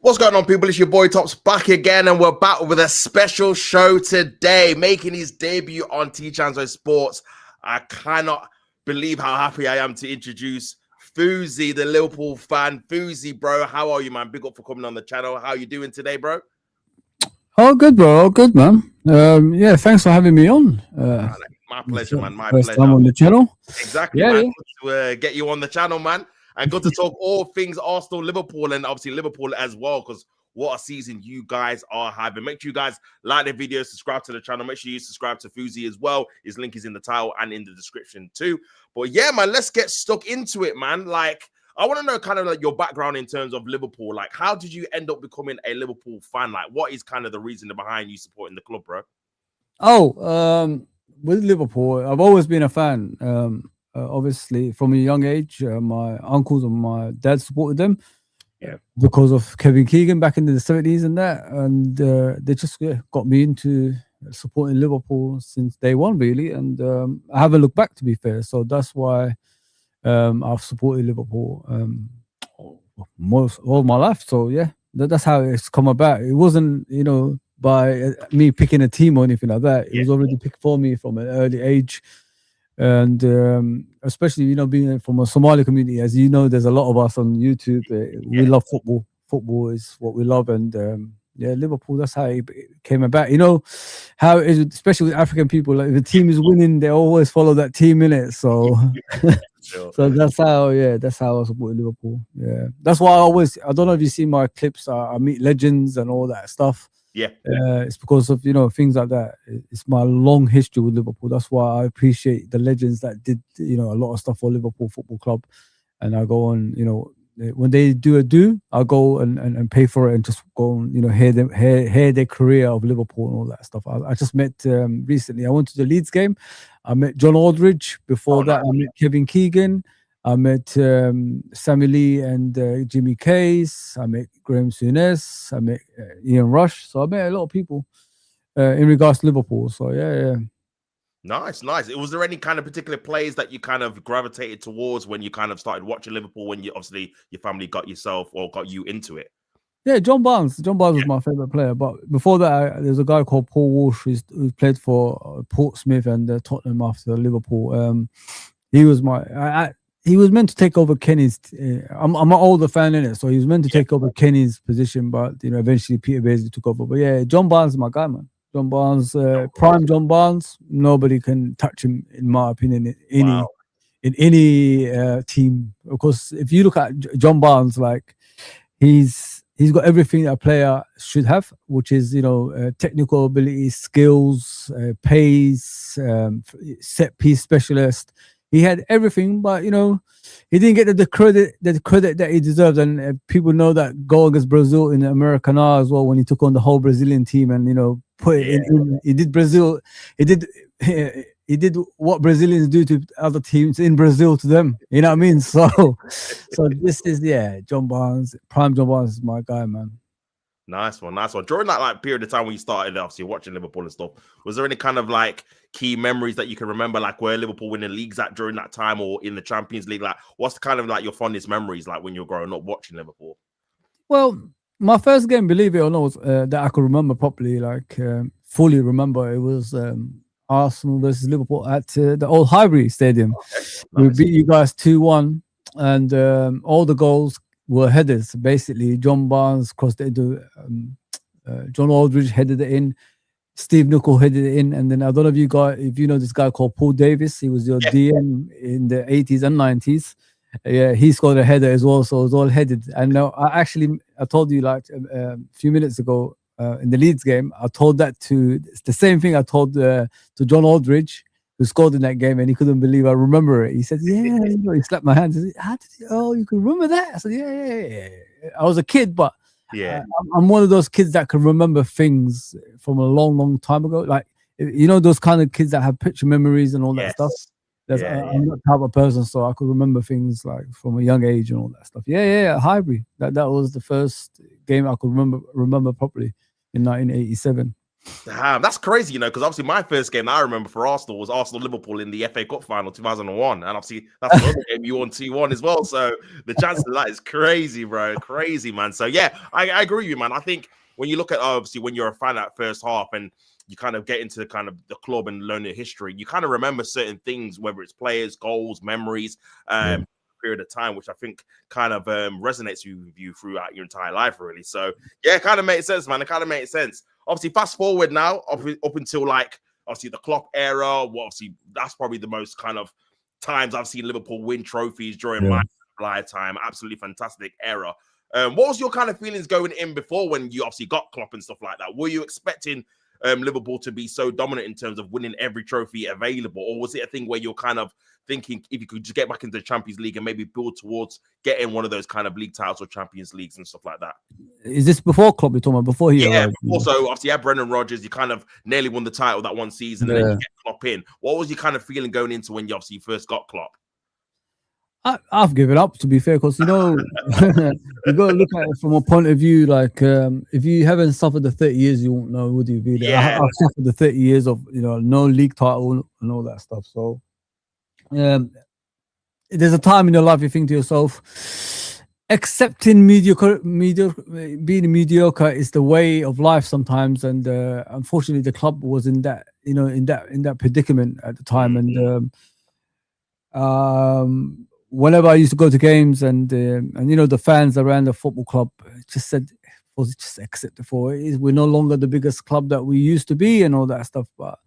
What's going on, people? It's your boy Topps back again, and we're back with a special show today, making his debut on T-Chanzo Sports. I cannot believe how happy I am to introduce Fozi, the Liverpool fan. Fozi, bro, how are you, man? Big up for coming on the channel. How you doing today, bro? Oh, good, bro. Oh, good, man. Yeah, thanks for having me on. My pleasure, man. My first pleasure. time on the channel. Exactly, Yeah, man. yeah. Good to get you on the channel, man. And good to talk all things Arsenal, Liverpool, and obviously Liverpool as well, because what a season you guys are having. Make sure you guys like the video, subscribe to the channel. Make sure you subscribe to Fozi as well. His link is in the title and in the description too. But yeah, man, let's get stuck into it, man. Like, I want to know kind of like your background in terms of Liverpool. Like, how did you end up becoming a Liverpool fan? Like, what is kind of the reason behind you supporting the club, bro? With Liverpool, I've always been a fan. Obviously, from a young age, my uncles and my dad supported them. Yeah, because of Kevin Keegan back in the 70s and that, and they just got me into supporting Liverpool since day one, really. And I haven't looked back, to be fair. So that's why I've supported Liverpool all my life. So yeah, that's how it's come about. It wasn't, by me picking a team or anything like that. It was already picked for me from an early age. And especially, being from a Somali community, as you know, there's a lot of us on YouTube. We love football. Football is what we love. And Liverpool, that's how it came about. You know how it is, especially with African people, like if the team is winning, they always follow that team in it. So sure. so that's how I support Liverpool. Yeah, that's why I don't know if you see my clips. I meet legends and all that stuff. Yeah, it's because of things like that. It's my long history with Liverpool. That's why I appreciate the legends that did a lot of stuff for Liverpool Football Club. And I go on, when they do, I'll go and pay for it and just go and hear their career of Liverpool and all that stuff. I just met recently. I went to the Leeds game. I met John Aldridge. Before that, I met Kevin Keegan. I met Sammy Lee and Jimmy Case. I met Graham Souness. I met Ian Rush. So I met a lot of people in regards to Liverpool. So yeah. Nice. Was there any kind of particular plays that you kind of gravitated towards when you kind of started watching Liverpool, when you obviously your family got you into it? Yeah, John Barnes. John Barnes was my favorite player. But before that, there's a guy called Paul Walsh who played for Portsmouth and Tottenham after Liverpool. He was he was meant to take over Kenny's. I'm an older fan in it, so he was meant to take over Kenny's position, but eventually Peter Beardsley took over. But yeah, John Barnes is my guy, man. John Barnes, prime John Barnes. Nobody can touch him, in my opinion, in any team. Of course, if you look at John Barnes, like he's got everything that a player should have, which is technical ability, skills, pace, set piece specialist. He had everything, but he didn't get the credit that he deserved. And people know that goal against Brazil in the Americana as well, when he took on the whole Brazilian team and put it in. He did Brazil. He did what Brazilians do to other teams in Brazil to them. You know what I mean? So this is John Barnes, prime John Barnes is my guy, man. Nice one. During that period of time when you started obviously watching Liverpool and stuff, was there any kind of key memories that you can remember, where Liverpool winning leagues at during that time, or in the Champions League? What's kind of your fondest memories when you're growing up watching Liverpool? Well, my first game, believe it or not, was, that I could remember properly, fully remember, it was Arsenal versus Liverpool at the old Highbury Stadium. Okay, nice. We beat you guys 2-1, and all the goals were headers. Basically, John Barnes crossed it into John Aldridge headed it in, Steve Nicol headed it in, and then I don't know if you know this guy called Paul Davis. He was your DM in the 80s and 90s. Yeah, he scored a header as well, so it was all headed. And I told you a few minutes ago in the Leeds game, I told that it's the same thing I told to John Aldridge, who scored in that game, and he couldn't believe I remember it. He said, "Yeah," he slapped my hand. He said, "How did you? Oh, you can remember that?" I said, "Yeah." I was a kid, but I'm one of those kids that can remember things from a long, long time ago. Like those kind of kids that have picture memories and all that stuff. I'm that type of person, so I could remember things from a young age and all that stuff. Highbury. That was the first game I could remember properly in 1987. Damn, that's crazy, you know, because obviously my first game I remember for Arsenal was Arsenal-Liverpool in the FA Cup final 2001. And obviously that's another game you won 2-1 as well. So the chance of that is crazy, bro. Crazy, man. So yeah, I agree with you, man. I think when you look at, obviously, when you're a fan at first half and you kind of get into kind of the club and learn the history, you kind of remember certain things, whether it's players, goals, memories, period of time, which I think kind of resonates with you throughout your entire life, really. So yeah, it kind of makes sense, man. It kind of makes sense. Obviously, fast forward now up until like obviously the Klopp era. Well, obviously that's probably the most kind of times I've seen Liverpool win trophies during my lifetime. Absolutely fantastic era. What was your kind of feelings going in before when you obviously got Klopp and stuff like that? Were you expecting Liverpool to be so dominant in terms of winning every trophy available, or was it a thing where you're kind of thinking if you could just get back into the Champions League and maybe build towards getting one of those kind of league titles or Champions Leagues and stuff like that? Is this before Klopp you're talking about, before he arrived? Also, obviously, you had Brendan Rodgers. You kind of nearly won the title that one season, and then you get Klopp in. What was your kind of feeling going into when you obviously first got Klopp? I've given up, to be fair, because you know you got to look at it from a point of view. Like, if you haven't suffered the 30 years, you won't know, would you? Really? I've suffered the 30 years of no league title and all that stuff. So, there's a time in your life you think to yourself, accepting being mediocre is the way of life sometimes. And unfortunately, the club was in that in that predicament at the time. And whenever I used to go to games and the fans around the football club just said, was it just accept it for it is? We're no longer the biggest club that we used to be and all that stuff. But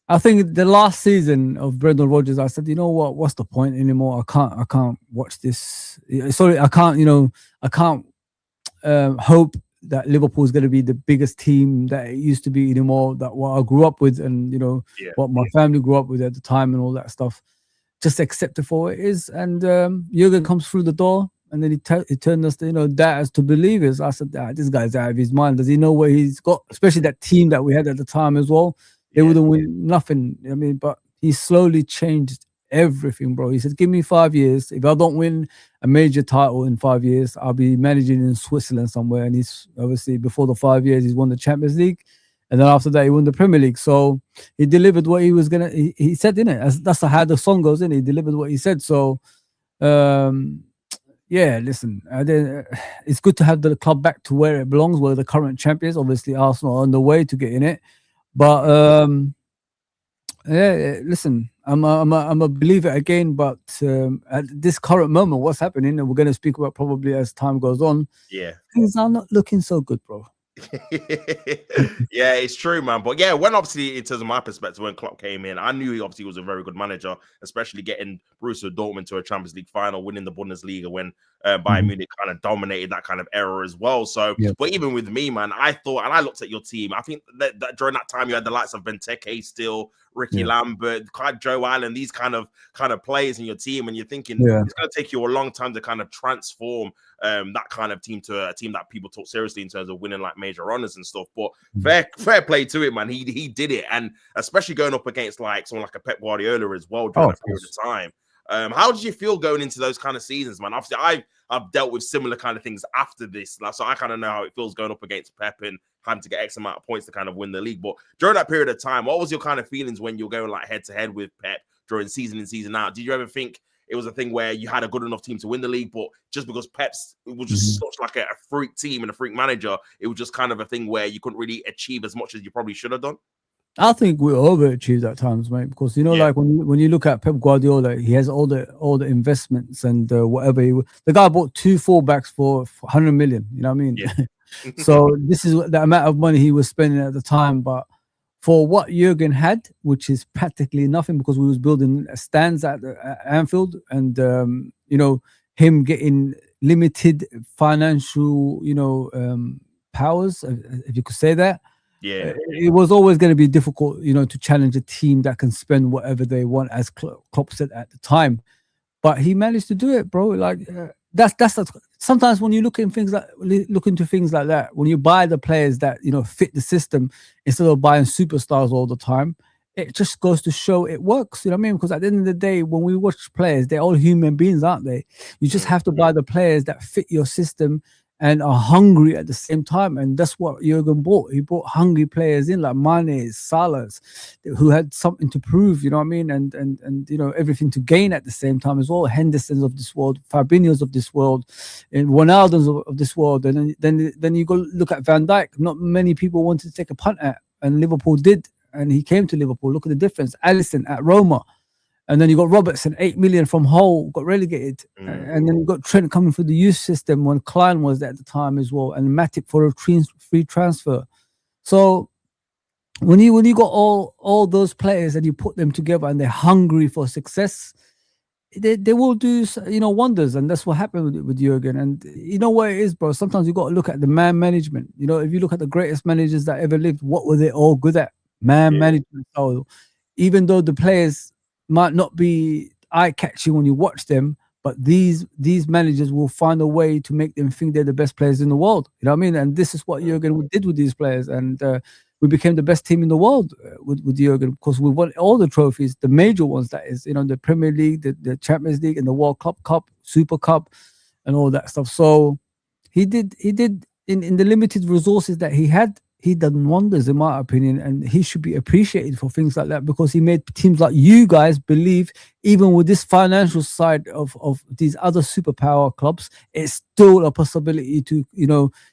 I think the last season of Brendan Rodgers, I said, you know what? What's the point anymore? I can't watch this. Sorry, I can't hope that Liverpool is going to be the biggest team that it used to be anymore. That what I grew up with, and what my family grew up with at the time, and all that stuff. Just accept it for what it is. And Jurgen comes through the door, and then he turned us to, that as to believers. I said, this guy's out of his mind. Does he know where he's got? Especially that team that we had at the time as well. They wouldn't win nothing. I mean, but he slowly changed everything, bro. He said, give me 5 years. If I don't win a major title in 5 years, I'll be managing in Switzerland somewhere. And he's obviously, before the 5 years, he's won the Champions League. And then after that, he won the Premier League. So he delivered what he was going to, he said, innit? That's how the song goes, innit? He delivered what he said. So, listen, it's good to have the club back to where it belongs, where the current champions, obviously Arsenal, are on the way to getting it. But, listen, I'm a believer again. But at this current moment, what's happening, and we're going to speak about probably as time goes on, things are not looking so good, bro. Yeah, it's true, man. But yeah, when obviously, in terms of my perspective, when Klopp came in, I knew he obviously was a very good manager, especially getting Borussia Dortmund to a Champions League final, winning the Bundesliga when Bayern Munich kind of dominated that kind of era as well. So, but even with me, man, I thought, and I looked at your team, I think that during that time you had the likes of Benteke still, Ricky Lambert, Joe Allen, these kind of players in your team, and you're thinking it's going to take you a long time to kind of transform that kind of team to a team that people took seriously in terms of winning like major honors and stuff. But fair play to it, man. He did it, and especially going up against like someone like a Pep Guardiola as well during that period of time. How did you feel going into those kind of seasons, man? Obviously, I've dealt with similar kind of things after this, so I kind of know how it feels going up against Pep and having to get X amount of points to kind of win the league. But during that period of time, what was your kind of feelings when you're going like head to head with Pep during season in, season out? Did you ever think it was a thing where you had a good enough team to win the league, but just because Pep's it was just such like a freak team and a freak manager, it was just kind of a thing where you couldn't really achieve as much as you probably should have done? I think we overachieved at times, mate, because like when you look at Pep Guardiola, he has all the investments and whatever. The guy bought 2 fullbacks for 100 million. You know what I mean? Yeah. So this is the amount of money he was spending at the time, but for what Jurgen had, which is practically nothing, because we was building stands at Anfield, and him getting limited financial powers, if you could say that. Yeah, it was always going to be difficult, to challenge a team that can spend whatever they want, as Klopp said at the time. But he managed to do it, bro. Like that's sometimes when you look into things like that, when you buy the players that fit the system instead of buying superstars all the time, it just goes to show it works. You know what I mean? Because at the end of the day, when we watch players, they're all human beings, aren't they? You just have to buy the players that fit your system and are hungry at the same time. And that's what Jurgen brought. He brought hungry players in like Mane, Salahs, who had something to prove, you know what I mean? And everything to gain at the same time as well. Hendersons of this world, Fabinho's of this world, and Ronaldo's of this world. And then you go look at Van Dijk. Not many people wanted to take a punt at, and Liverpool did. And he came to Liverpool. Look at the difference. Alisson at Roma. And then you got Robertson, 8 million from Hull, got relegated. And then you got Trent coming through the youth system when Klein was there at the time as well, and Matip for a free transfer. So when you got all those players and you put them together and they're hungry for success, they will do wonders. And that's what happened with Jurgen. And you know what it is, bro? Sometimes you got to look at the man management. If you look at the greatest managers that ever lived, what were they all good at? Man management. So even though the players might not be eye-catching when you watch them, but these managers will find a way to make them think they're the best players in the world. You know what I mean? And this is what Jurgen did with these players. And we became the best team in the world with Jurgen, because we won all the trophies, the major ones, that is, the Premier League, the Champions League, and the World Cup, Super Cup, and all that stuff. So he did in the limited resources that he had, he done wonders, in my opinion, and he should be appreciated for things like that, because he made teams like you guys believe, even with this financial side of these other superpower clubs, it's still a possibility to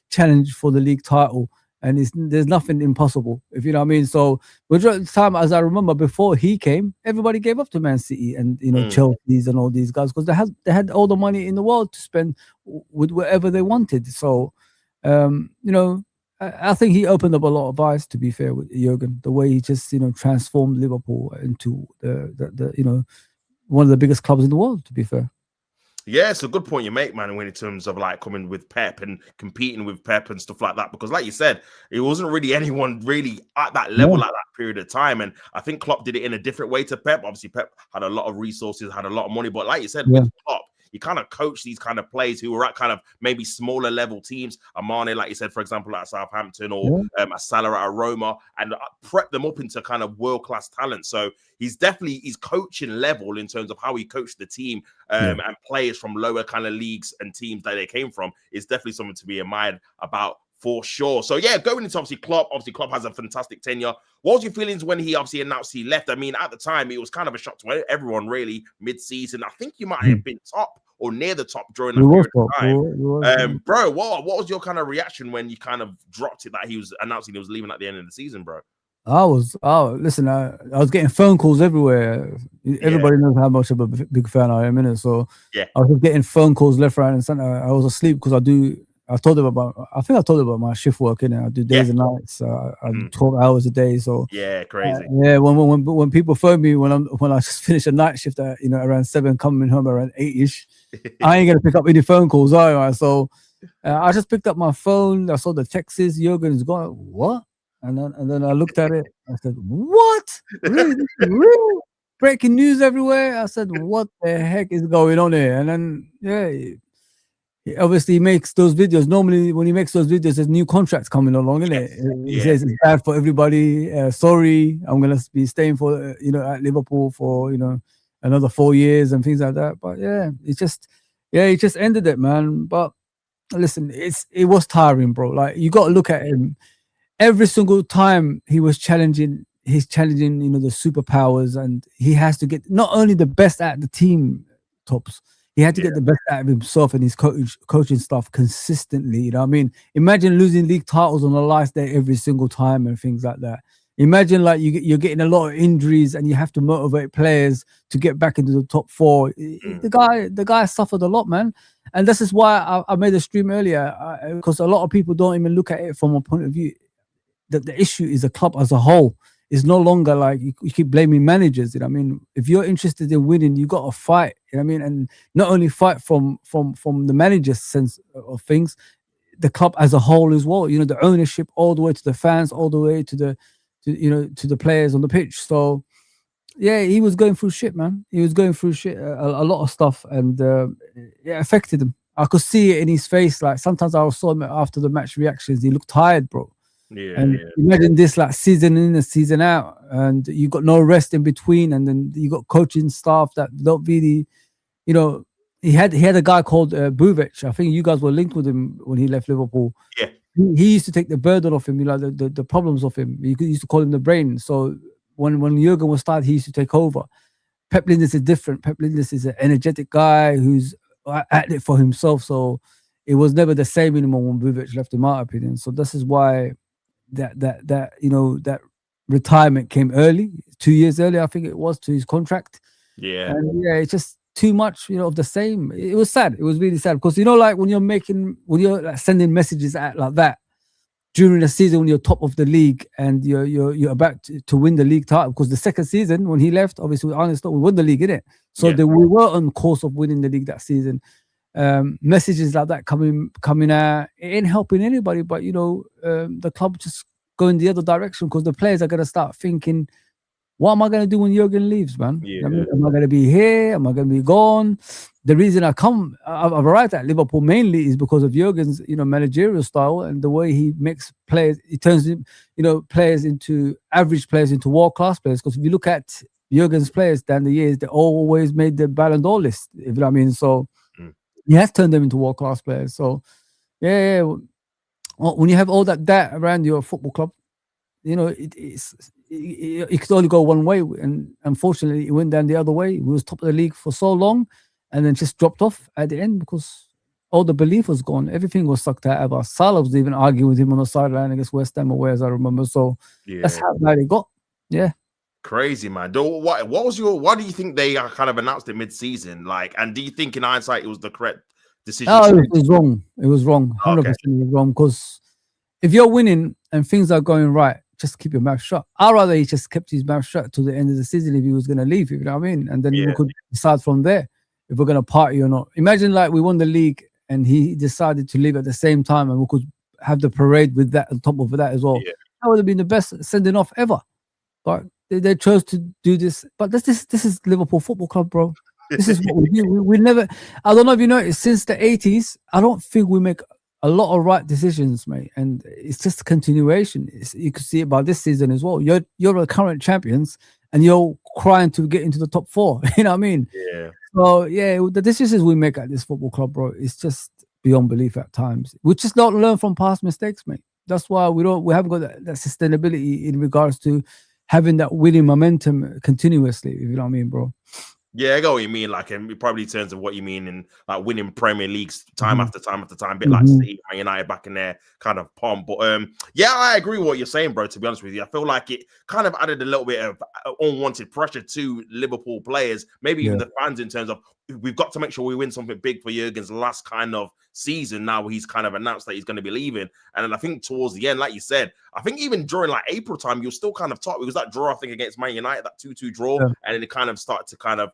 challenge for the league title, and there's nothing impossible, if you know what I mean. So majority of the time, as I remember, before he came, everybody gave up to Man City and Chelsea's and all these guys, because they had all the money in the world to spend with whatever they wanted. So I think he opened up a lot of eyes, to be fair, with Jurgen, the way he just transformed Liverpool into the one of the biggest clubs in the world, to be fair. Yeah, it's a good point you make, man, when in terms of like coming with Pep and competing with Pep and stuff like that. Because like you said, it wasn't really anyone really at that level at that period of time. And I think Klopp did it in a different way to Pep. Obviously, Pep had a lot of resources, had a lot of money. But like you said, with Klopp, you kind of coach these kind of players who were at kind of maybe smaller level teams. Mane, like you said, for example, at Southampton, or a Salah at Roma, and prep them up into kind of world-class talent. So he's coaching level in terms of how he coached the team, and players from lower kind of leagues and teams that they came from is definitely something to be admired about, for sure. So yeah, going into obviously Klopp has a fantastic tenure. What was your feelings when he obviously announced he left? I mean, at the time, it was kind of a shock to everyone, really, mid-season. I think you might have been top or near the top during that period of time. Bro, what was your kind of reaction when you kind of dropped it that he was announcing he was leaving at the end of the season, bro? Listen, I was getting phone calls everywhere. Everybody knows how much of a big fan I am, innit? So I was getting phone calls left, right, and center. I was asleep because I told them about my shift work, innit? I do days and nights. I do 12 hours a day. So crazy. When people phone me when I just finish a night shift at around 7, coming home around 8ish, I ain't gonna pick up any phone calls, are I? So I just picked up my phone. I saw the texts. Jurgen's gone. What? And then I looked at it. I said, "What? Really? This is real? Breaking news everywhere." I said, "What the heck is going on here?" And then he obviously makes those videos. Normally, when he makes those videos, there's new contracts coming along, isn't it? He says it's bad for everybody. Sorry, I'm gonna be staying for at Liverpool for another 4 years and things like that. But he just ended it, man. But listen, it was tiring, bro. Like, you got to look at him. Every single time he's challenging the superpowers, and he has to get not only the best at the team, Topps. He had to get the best out of himself and his coaching staff consistently. You know what I mean? Imagine losing league titles on the last day every single time and things like that. Imagine like you're getting a lot of injuries and you have to motivate players to get back into the top 4. The guy suffered a lot, man. And this is why I made a stream earlier, because a lot of people don't even look at it from a point of view that the issue is the club as a whole. It's no longer like you keep blaming managers. You know what I mean? If you're interested in winning, you got to fight. You know what I mean? And not only fight from the manager's sense of things, the club as a whole as well. The ownership, all the way to the fans, all the way to the players on the pitch. So he was going through shit, man. He was going through shit, a lot of stuff, and it affected him. I could see it in his face. Like, sometimes I saw him after the match reactions. He looked tired, bro. Imagine this, like, season in and season out, and you got no rest in between, and then you got coaching staff that don't really, he had a guy called Buvic. I think you guys were linked with him when he left Liverpool. Yeah. He used to take the burden off him, you know, the problems of him. He used to call him the brain. So when Jurgen was started, he used to take over. Pep Linders is different. Pep Linders is an energetic guy who's at it for himself. So it was never the same anymore when Buvic left, in my opinion. So this is why that you know, that retirement came early, 2 years early, I think it was, to his contract. Yeah. And yeah, it's just too much, you know, of the same. It was sad. It was really sad because, you know, like when you're like sending messages out like that during the season when you're top of the league and you're about to win the league title, because the second season when he left, obviously with Arne Slot, we won the league, innit? So we were on course of winning the league that season. Messages like that coming out, it ain't helping anybody. But you know, the club just going the other direction because the players are gonna start thinking, what am I going to do when Jurgen leaves, man? Yeah. I mean, am I going to be here? Am I going to be gone? The reason I've arrived at Liverpool mainly is because of Jurgen's, you know, managerial style and the way he makes players. He turns, you know, players into average players into world-class players. Because if you look at Jurgen's players down the years, they always made the Ballon d'Or list. If you know what I mean. So he has turned them into world-class players. So yeah. When you have all that around your football club, you know, it could only go one way, and unfortunately, it went down the other way. We was top of the league for so long, and then just dropped off at the end because all the belief was gone. Everything was sucked out of us. Salah was even arguing with him on the sideline against West Ham away, as I remember. So that's how bad it got. Yeah. Crazy, man. What was why do you think they kind of announced it mid-season? Like, and do you think in hindsight it was the correct decision? No, it was wrong. It was wrong. 100% it was wrong. Because if you're winning and things are going right, just keep your mouth shut. I'd rather he just kept his mouth shut till the end of the season if he was going to leave, you know what I mean? And then we could decide from there if we're going to party or not. Imagine like we won the league and he decided to leave at the same time and we could have the parade with that on top of that as well. Yeah. That would have been the best sending off ever. But they chose to do this. But this is Liverpool Football Club, bro. This is what we do. We never, I don't know if you noticed, since the 80s, I don't think we make a lot of right decisions, mate, and it's just a continuation. You can see it by this season as well. You're the current champions, and you're crying to get into the top 4. You know what I mean? Yeah. So yeah, the decisions we make at this football club, bro, it's just beyond belief at times. We just don't learn from past mistakes, mate. That's why we haven't got that sustainability in regards to having that winning momentum continuously. If you know what I mean, bro. Yeah, I get what you mean. Like, in probably terms of what you mean in like winning Premier Leagues time after time after time, a bit like City, Man United back in their kind of pomp. But yeah, I agree with what you're saying, bro. To be honest with you, I feel like it kind of added a little bit of unwanted pressure to Liverpool players, maybe even the fans, in terms of we've got to make sure we win something big for Jurgen's last kind of season. Now he's kind of announced that he's going to be leaving, and then I think towards the end, like you said, I think even during like April time, you're still kind of talking. It was that draw, I think, against Man United, that 2-2 draw, and then it kind of started to kind of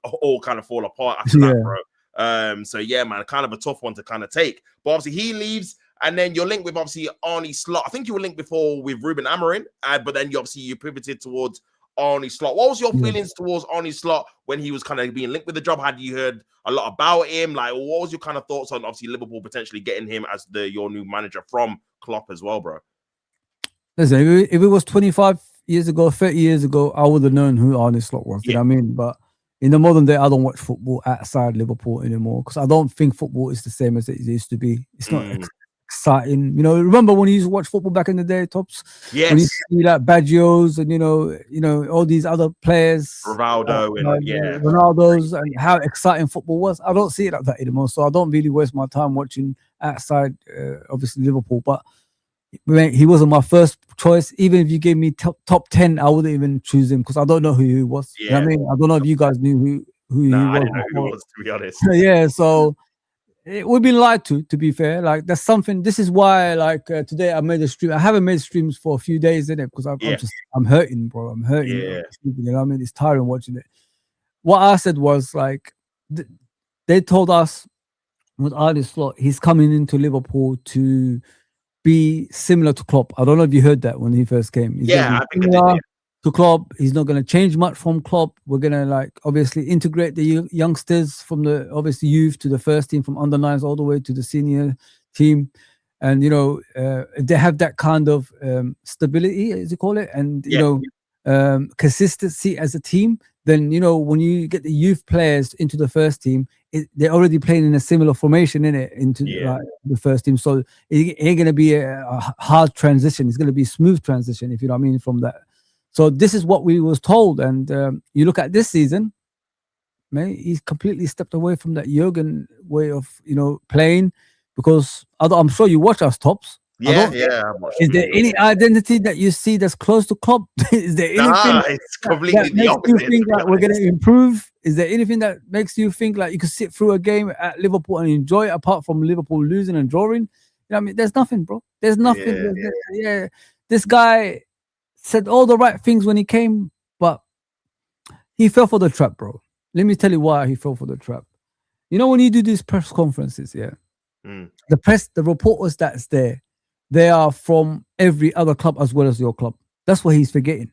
all kind of fall apart after that, bro. So yeah, man, kind of a tough one to kind of take. But obviously he leaves, and then you're linked with obviously Arne Slot. I think you were linked before with Ruben Amorim, but then you pivoted towards Arne Slot. What was your feelings towards Arne Slot when he was kind of being linked with the job? Had you heard a lot about him? Like, what was your kind of thoughts on obviously Liverpool potentially getting him as your new manager from Klopp as well, bro? Listen, if it was 25 years ago, 30 years ago, I would have known who Arne Slot was. You know what I mean? But in the modern day, I don't watch football outside Liverpool anymore because I don't think football is the same as it used to be. It's not exciting. You know, remember when you used to watch football back in the day, Topps? Yes. When you see like Baggios and you know all these other players, Rivaldo and Ronaldo's, and how exciting football was. I don't see it like that anymore. So I don't really waste my time watching outside, obviously Liverpool. But he wasn't my first choice. Even if you gave me top 10, I wouldn't even choose him because I don't know who he was. You know what I mean? I don't know if you guys knew who he was. I didn't know who he was, to be honest. Yeah, so we've been lied to be fair. Like, that's something. This is why, like, today I made a stream. I haven't made streams for a few days, innit? Because I'm hurting, bro. I'm hurting. Yeah. You know what I mean? It's tiring watching it. What I said was, like, they told us with Arne Slot, he's coming into Liverpool to be similar to Klopp. I don't know if you heard that when he first came. I think I did. To Klopp, he's not going to change much from Klopp. We're going to like obviously integrate the youngsters from the obviously youth to the first team, from under nines all the way to the senior team, and they have that kind of stability, as you call it, and consistency as a team. then when you get the youth players into the first team, they're already playing in a similar formation in it into the first team. So it ain't gonna be a hard transition. It's gonna be a smooth transition, if you know what I mean, from that. So this is what we was told, and you look at this season, man, he's completely stepped away from that Jurgen way of playing, because I'm sure you watch us, Tops. Yeah. Is there any identity that you see that's close to Klopp? Is there anything it's completely that makes you think like we're going to improve? Is there anything that makes you think like you could sit through a game at Liverpool and enjoy it, apart from Liverpool losing and drawing? I mean, there's nothing, bro. There's nothing. Yeah. This guy said all the right things when he came, but he fell for the trap, bro. Let me tell you why he fell for the trap. When you do these press conferences, the reporters that's there, they are from every other club as well as your club. That's what he's forgetting.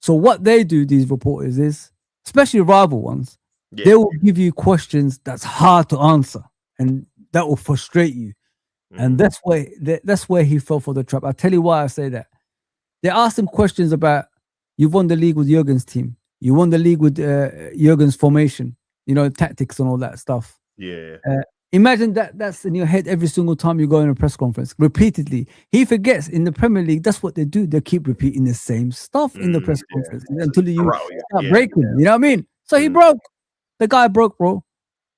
So what they do, these reporters, is, especially rival ones, they will give you questions that's hard to answer, and that will frustrate you. And that's where he fell for the trap. I'll tell you why I say that. They asked him questions about, you've won the league with Jurgen's team. You won the league with Jurgen's formation, tactics and all that stuff. Yeah. Imagine that's in your head every single time you go in a press conference, repeatedly. He forgets in the Premier League, that's what they do. They keep repeating the same stuff in the press conference until you start breaking. You know what I mean? So he broke. The guy broke, bro.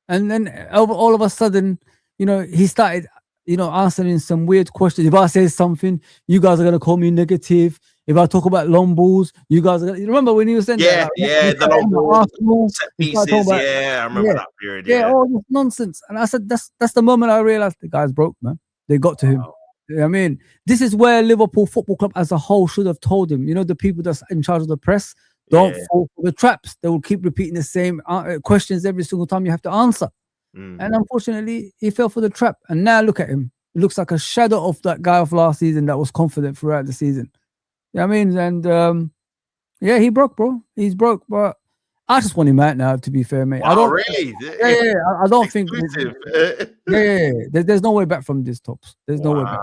And then all of a sudden, he started, answering some weird questions. If I say something, you guys are going to call me negative. If I talk about long balls, you guys are going to... Remember when he was saying that? The long balls, set pieces. I remember that period. Yeah, all this nonsense. And I said, that's the moment I realized the guy's broke, man. They got to him. You know what I mean? This is where Liverpool Football Club as a whole should have told him. The people that's in charge of the press, don't fall for the traps. They will keep repeating the same questions every single time you have to answer. And unfortunately, he fell for the trap. And now look at him. He looks like a shadow of that guy of last season that was confident throughout the season. You know what I mean? And he broke, bro. He's broke, but I just want him out now, to be fair, mate. Wow, I don't really? I don't think there's no way back from this, Tops. There's no way back.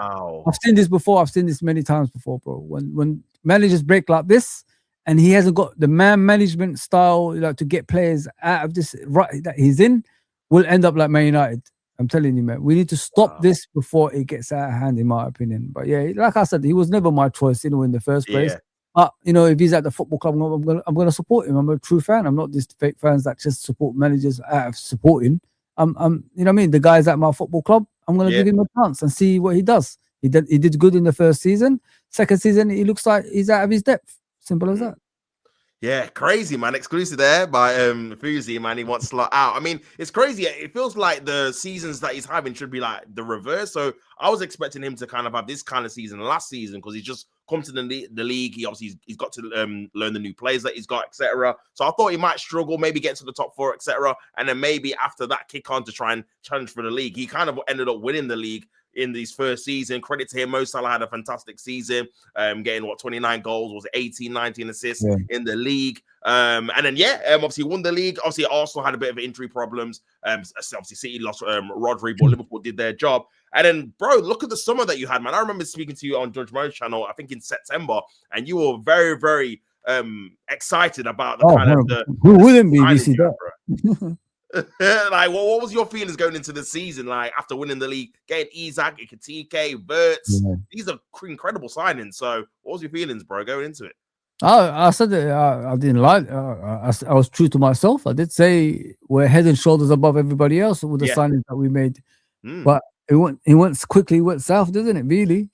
I've seen this before. I've seen this many times before, bro. When managers break like this and he hasn't got the man management style, to get players out of this right that he's in, we'll end up like Man United. I'm telling you, man, we need to stop this before it gets out of hand, in my opinion. But like I said, he was never my choice, in the first place. But if he's at the football club, I'm gonna support him. I'm a true fan. I'm not these fake fans that just support managers out of supporting. You know what I mean? The guy's at my football club. I'm gonna give him a chance and see what he does. He did good in the first season. Second season, he looks like he's out of his depth. Simple as that. Yeah, crazy, man. Exclusive there by Fozi, man. He wants to slot out. I mean, it's crazy. It feels like the seasons that he's having should be like the reverse. So I was expecting him to kind of have this kind of season last season, because he's just come to the league. He obviously he's got to learn the new players that he's got, etc. So I thought he might struggle, maybe get to the top 4, etc. And then maybe after that, kick on to try and challenge for the league. He kind of ended up winning the league in his first season. Credit to him. Mo Salah had a fantastic season, getting 29 goals, was it 18, 19 assists in the league. And then obviously won the league. Obviously Arsenal had a bit of injury problems. Obviously City lost Rodri, but Liverpool did their job. And then, bro, look at the summer that you had, man. I remember speaking to you on Judge Mo's channel, I think in September, and you were very, very excited about the kind of the... Who wouldn't be? You see that? Like, what was your feelings going into the season? Like, after winning the league, getting Isak, Ikatike, Verts, these are incredible signings. So, what was your feelings, bro, going into it? I said that I didn't lie. I was true to myself. I did say we're head and shoulders above everybody else with the signings that we made. But it went quickly. It went south, doesn't it? Really?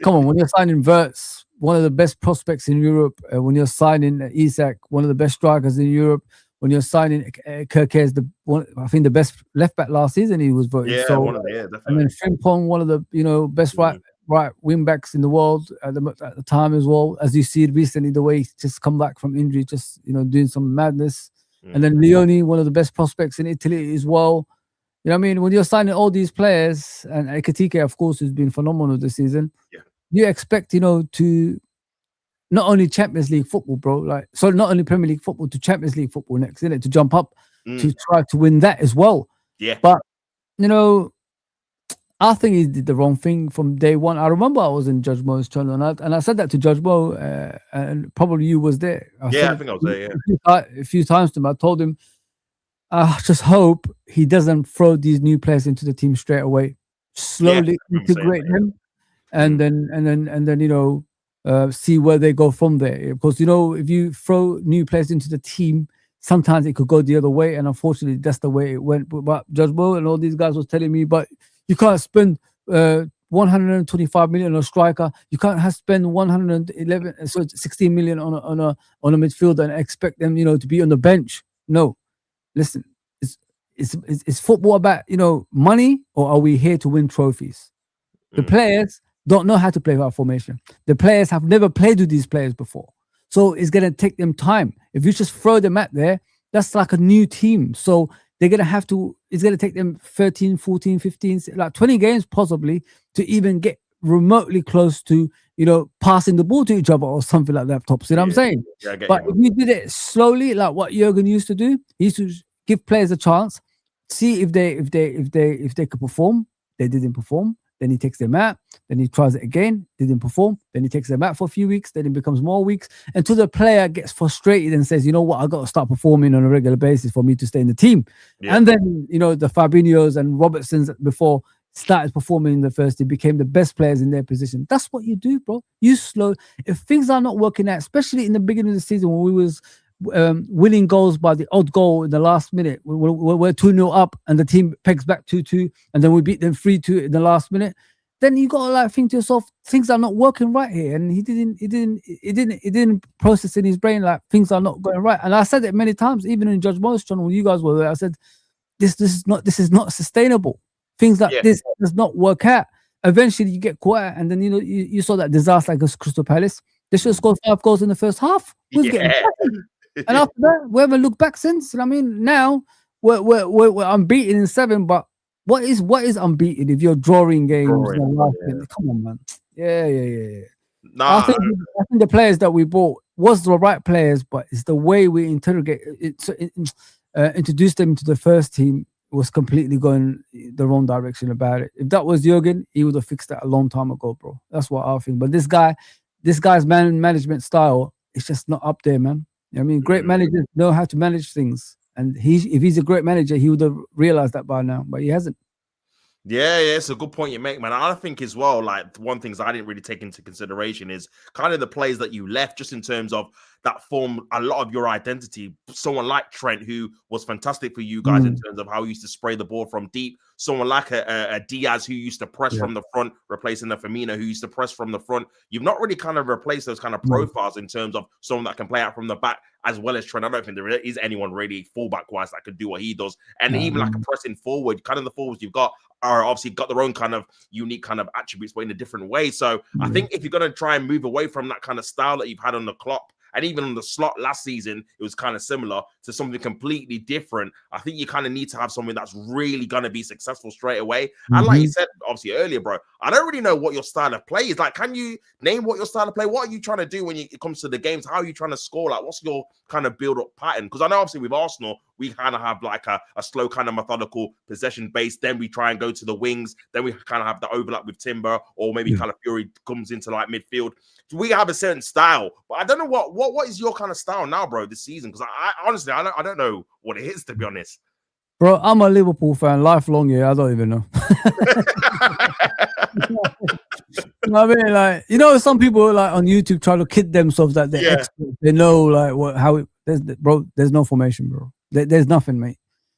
Come on, when you're signing Verts, one of the best prospects in Europe, when you're signing Isak, one of the best strikers in Europe. When you're signing Kirkes, I think the best left back last season, he was voted. Definitely. And then Frimpong, one of the best right wing backs in the world at the time as well. As you see recently, the way he's just come back from injury, just doing some madness. And then Leone, one of the best prospects in Italy as well. You know what I mean? When you're signing all these players, and Ekatike, of course, who's been phenomenal this season, you expect to not only Champions League football, bro, not only Premier League football, to Champions League football next, isn't it? To jump up to try to win that as well. Yeah. But I think he did the wrong thing from day one. I remember I was in Judge Mo's channel, and I said that to Judge Mo, and probably you was there. I Yeah, said I think I was there. Yeah, a few times to him. I told him, I just hope he doesn't throw these new players into the team straight away. Slowly integrate them, and then see where they go from there. Because if you throw new players into the team, sometimes it could go the other way, and unfortunately, that's the way it went. But Judge Mo and all these guys was telling me, but you can't spend 125 million on a striker. You can't spend 16 million on a midfielder and expect them, to be on the bench. No, listen, it's football about money, or are we here to win trophies? The players don't know how to play our formation. The players have never played with these players before, so it's gonna take them time. If you just throw them out there, that's like a new team. So they're gonna have to. It's gonna take them 13, 14, 15, like 20 games possibly to even get remotely close to passing the ball to each other or something like that. Tops, you know what I'm saying? Yeah, but if you did it slowly, like what Jurgen used to do, he used to give players a chance, see if they could perform. They didn't perform. Then he takes them out. Then he tries it again. Didn't perform. Then he takes them out for a few weeks. Then it becomes more weeks until the player gets frustrated and says, "You know what? I got to start performing on a regular basis for me to stay in the team." Yeah. And then the Fabinhos and Robertsons before started performing in the first team, became the best players in their position. That's what you do, bro. You slow. If things are not working out, especially in the beginning of the season when we was winning goals by the odd goal in the last minute, we're 2-0 up and the team pegs back 2-2, and then we beat them 3-2 in the last minute, then you gotta like think to yourself, things are not working right here. And he didn't process in his brain like things are not going right. And I said it many times, even in Judge Mo's channel when you guys were there. I said this is not sustainable. Things like this does not work out. Eventually you get caught out, and then you saw that disaster against Crystal Palace. They should have scored 5 goals in the first half. And after that, we haven't looked back since. I mean, now we're unbeaten in 7, but what is unbeaten if you're drawing games? Come on, man. Yeah. Nah, I think the players that we bought was the right players, but it's the way we introduced them into the first team was completely going the wrong direction about it. If that was Jurgen, he would have fixed that a long time ago, bro. That's what I think. But this guy's management style is just not up there, man. I mean, great managers know how to manage things, and if he's a great manager, he would have realized that by now, but he hasn't. Yeah, it's a good point you make, man. I think as well, like one things I didn't really take into consideration is kind of the players that you left, just in terms of that form a lot of your identity. Someone like Trent, who was fantastic for you guys in terms of how he used to spray the ball from deep. Someone like a Diaz, who used to press from the front, replacing the Firmino, who used to press from the front. You've not really kind of replaced those kind of profiles in terms of someone that can play out from the back as well as Trent. I don't think there is anyone really fullback-wise that could do what he does. And even like a pressing forward, kind of the forwards you've got are obviously got their own kind of unique kind of attributes, but in a different way. So I think if you're going to try and move away from that kind of style that you've had on the clock, and even on the slot last season, it was kind of similar to something completely different. I think you kind of need to have something that's really going to be successful straight away. And like you said, obviously earlier, bro, I don't really know what your style of play is. Like, can you name what your style of play? What are you trying to do when it comes to the games? How are you trying to score? Like, what's your kind of build-up pattern? Because I know obviously with Arsenal, we kind of have like a slow kind of methodical possession base. Then we try and go to the wings. Then we kind of have the overlap with Timber, or maybe Calafiori comes into like midfield. So we have a certain style, but I don't know what is your kind of style now, bro, this season? Because I honestly, I don't know what it is, to be honest. Bro, I'm a Liverpool fan, lifelong. I don't even know. I mean, like, some people like on YouTube try to kid themselves that they're experts. They know like how it. There's no formation, bro. There's nothing, mate.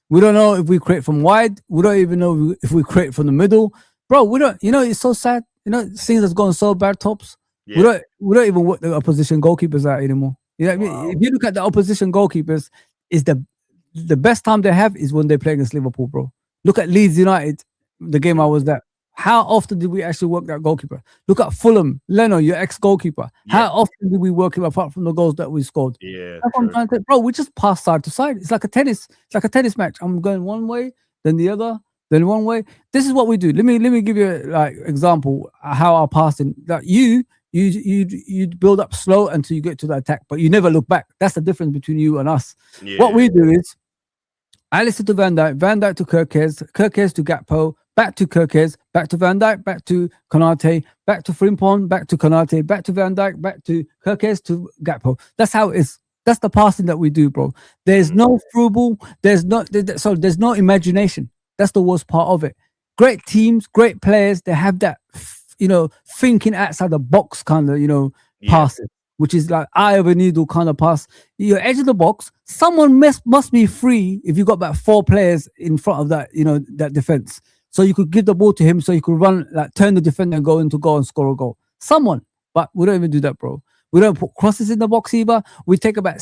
We don't know if we create from wide. We don't even know if we create from the middle, bro. We don't. It's so sad. Things that's gone so bad. Tops. Yeah. We don't even work the opposition goalkeepers out anymore. You know what I mean? If you look at the opposition goalkeepers, is the best time they have is when they play against Liverpool, bro. Look at Leeds United, the game I was at. How often did we actually work that goalkeeper? Look at Fulham, Leno, your ex-goalkeeper. How often did we work him apart from the goals that we scored? Yeah, that's what I'm trying to say. Bro, we just pass side to side. It's like a tennis. It's like a tennis match. I'm going one way, then the other, then one way. This is what we do. Let me give you like example how our passing. Like you build up slow until you get to the attack, but you never look back. That's the difference between you and us. What we do is I listen to Van Dijk to Kirkes to Gakpo back to Kirkes, back to Van Dijk, back to Konate, back to Frimpong, back to Konate, back to Van Dijk, back to Kirkes to Gakpo. That's how it is. That's the passing that we do, bro. There's no through ball. There's no imagination. That's the worst part of it. Great teams, great players. They have that, thinking outside the box kind of, passing, which is like eye of a needle kind of pass. You're edge of the box. Someone must be free if you got about 4 players in front of that, that defense. So you could give the ball to him, so you could run, like turn the defender and go into goal and score a goal. Someone, but we don't even do that, bro. We don't put crosses in the box either. We take about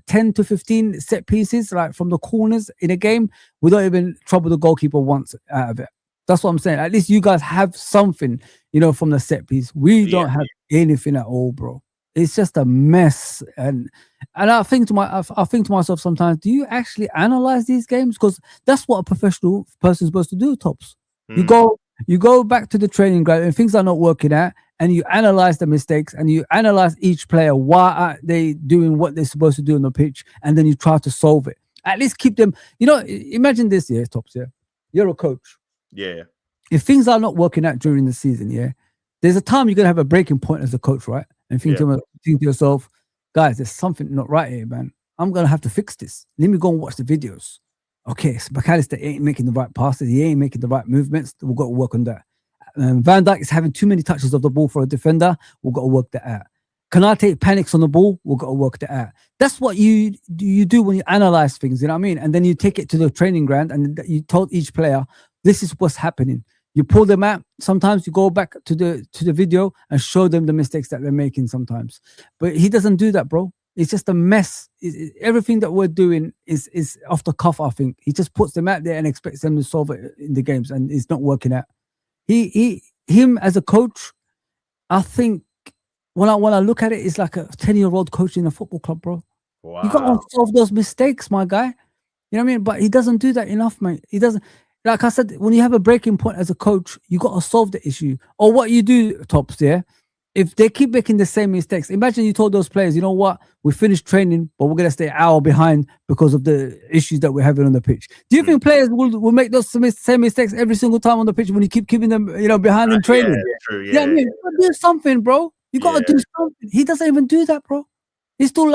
10 to 15 set pieces, like from the corners in a game. We don't even trouble the goalkeeper once out of it. That's what I'm saying. At least you guys have something, from the set piece. We don't have anything at all, bro. It's just a mess. And I think to myself sometimes, do you actually analyze these games? Because that's what a professional person is supposed to do, Topps. You go back to the training ground and things are not working out, and you analyze the mistakes and you analyze each player. Why are they doing what they're supposed to do on the pitch? And then you try to solve it. At least keep them, imagine this, Topps, You're a coach. Yeah. If things are not working out during the season, there's a time you're going to have a breaking point as a coach, right? And think to yourself, guys, there's something not right here, man. I'm going to have to fix this. Let me go and watch the videos. Okay, so McAllister ain't making the right passes. He ain't making the right movements. We've got to work on that. Van Dijk is having too many touches of the ball for a defender. We've got to work that out. Konate panics on the ball. We've got to work that out. That's what you do when you analyze things, you know what I mean? And then you take it to the training ground and you told each player, this is what's happening. You pull them out. Sometimes you go back to the video and show them the mistakes that they're making sometimes. But he doesn't do that, bro. It's just a mess. Everything that we're doing is off the cuff, I think. He just puts them out there and expects them to solve it in the games, and it's not working out. Him as a coach, I think when I look at it, it's like a 10-year-old coach in a football club, bro. Wow. You got to solve those mistakes, my guy. You know what I mean? But he doesn't do that enough, mate. He doesn't. Like I said, when you have a breaking point as a coach, you got to solve the issue. Or what you do, Topps, if they keep making the same mistakes, imagine you told those players, you know what, we finished training, but we're going to stay an hour behind because of the issues that we're having on the pitch. Do you think players will make those same mistakes every single time on the pitch when you keep keeping them, behind in training? Yeah, true. I mean, you got to do something, bro. You got to do something. He doesn't even do that, bro. He's still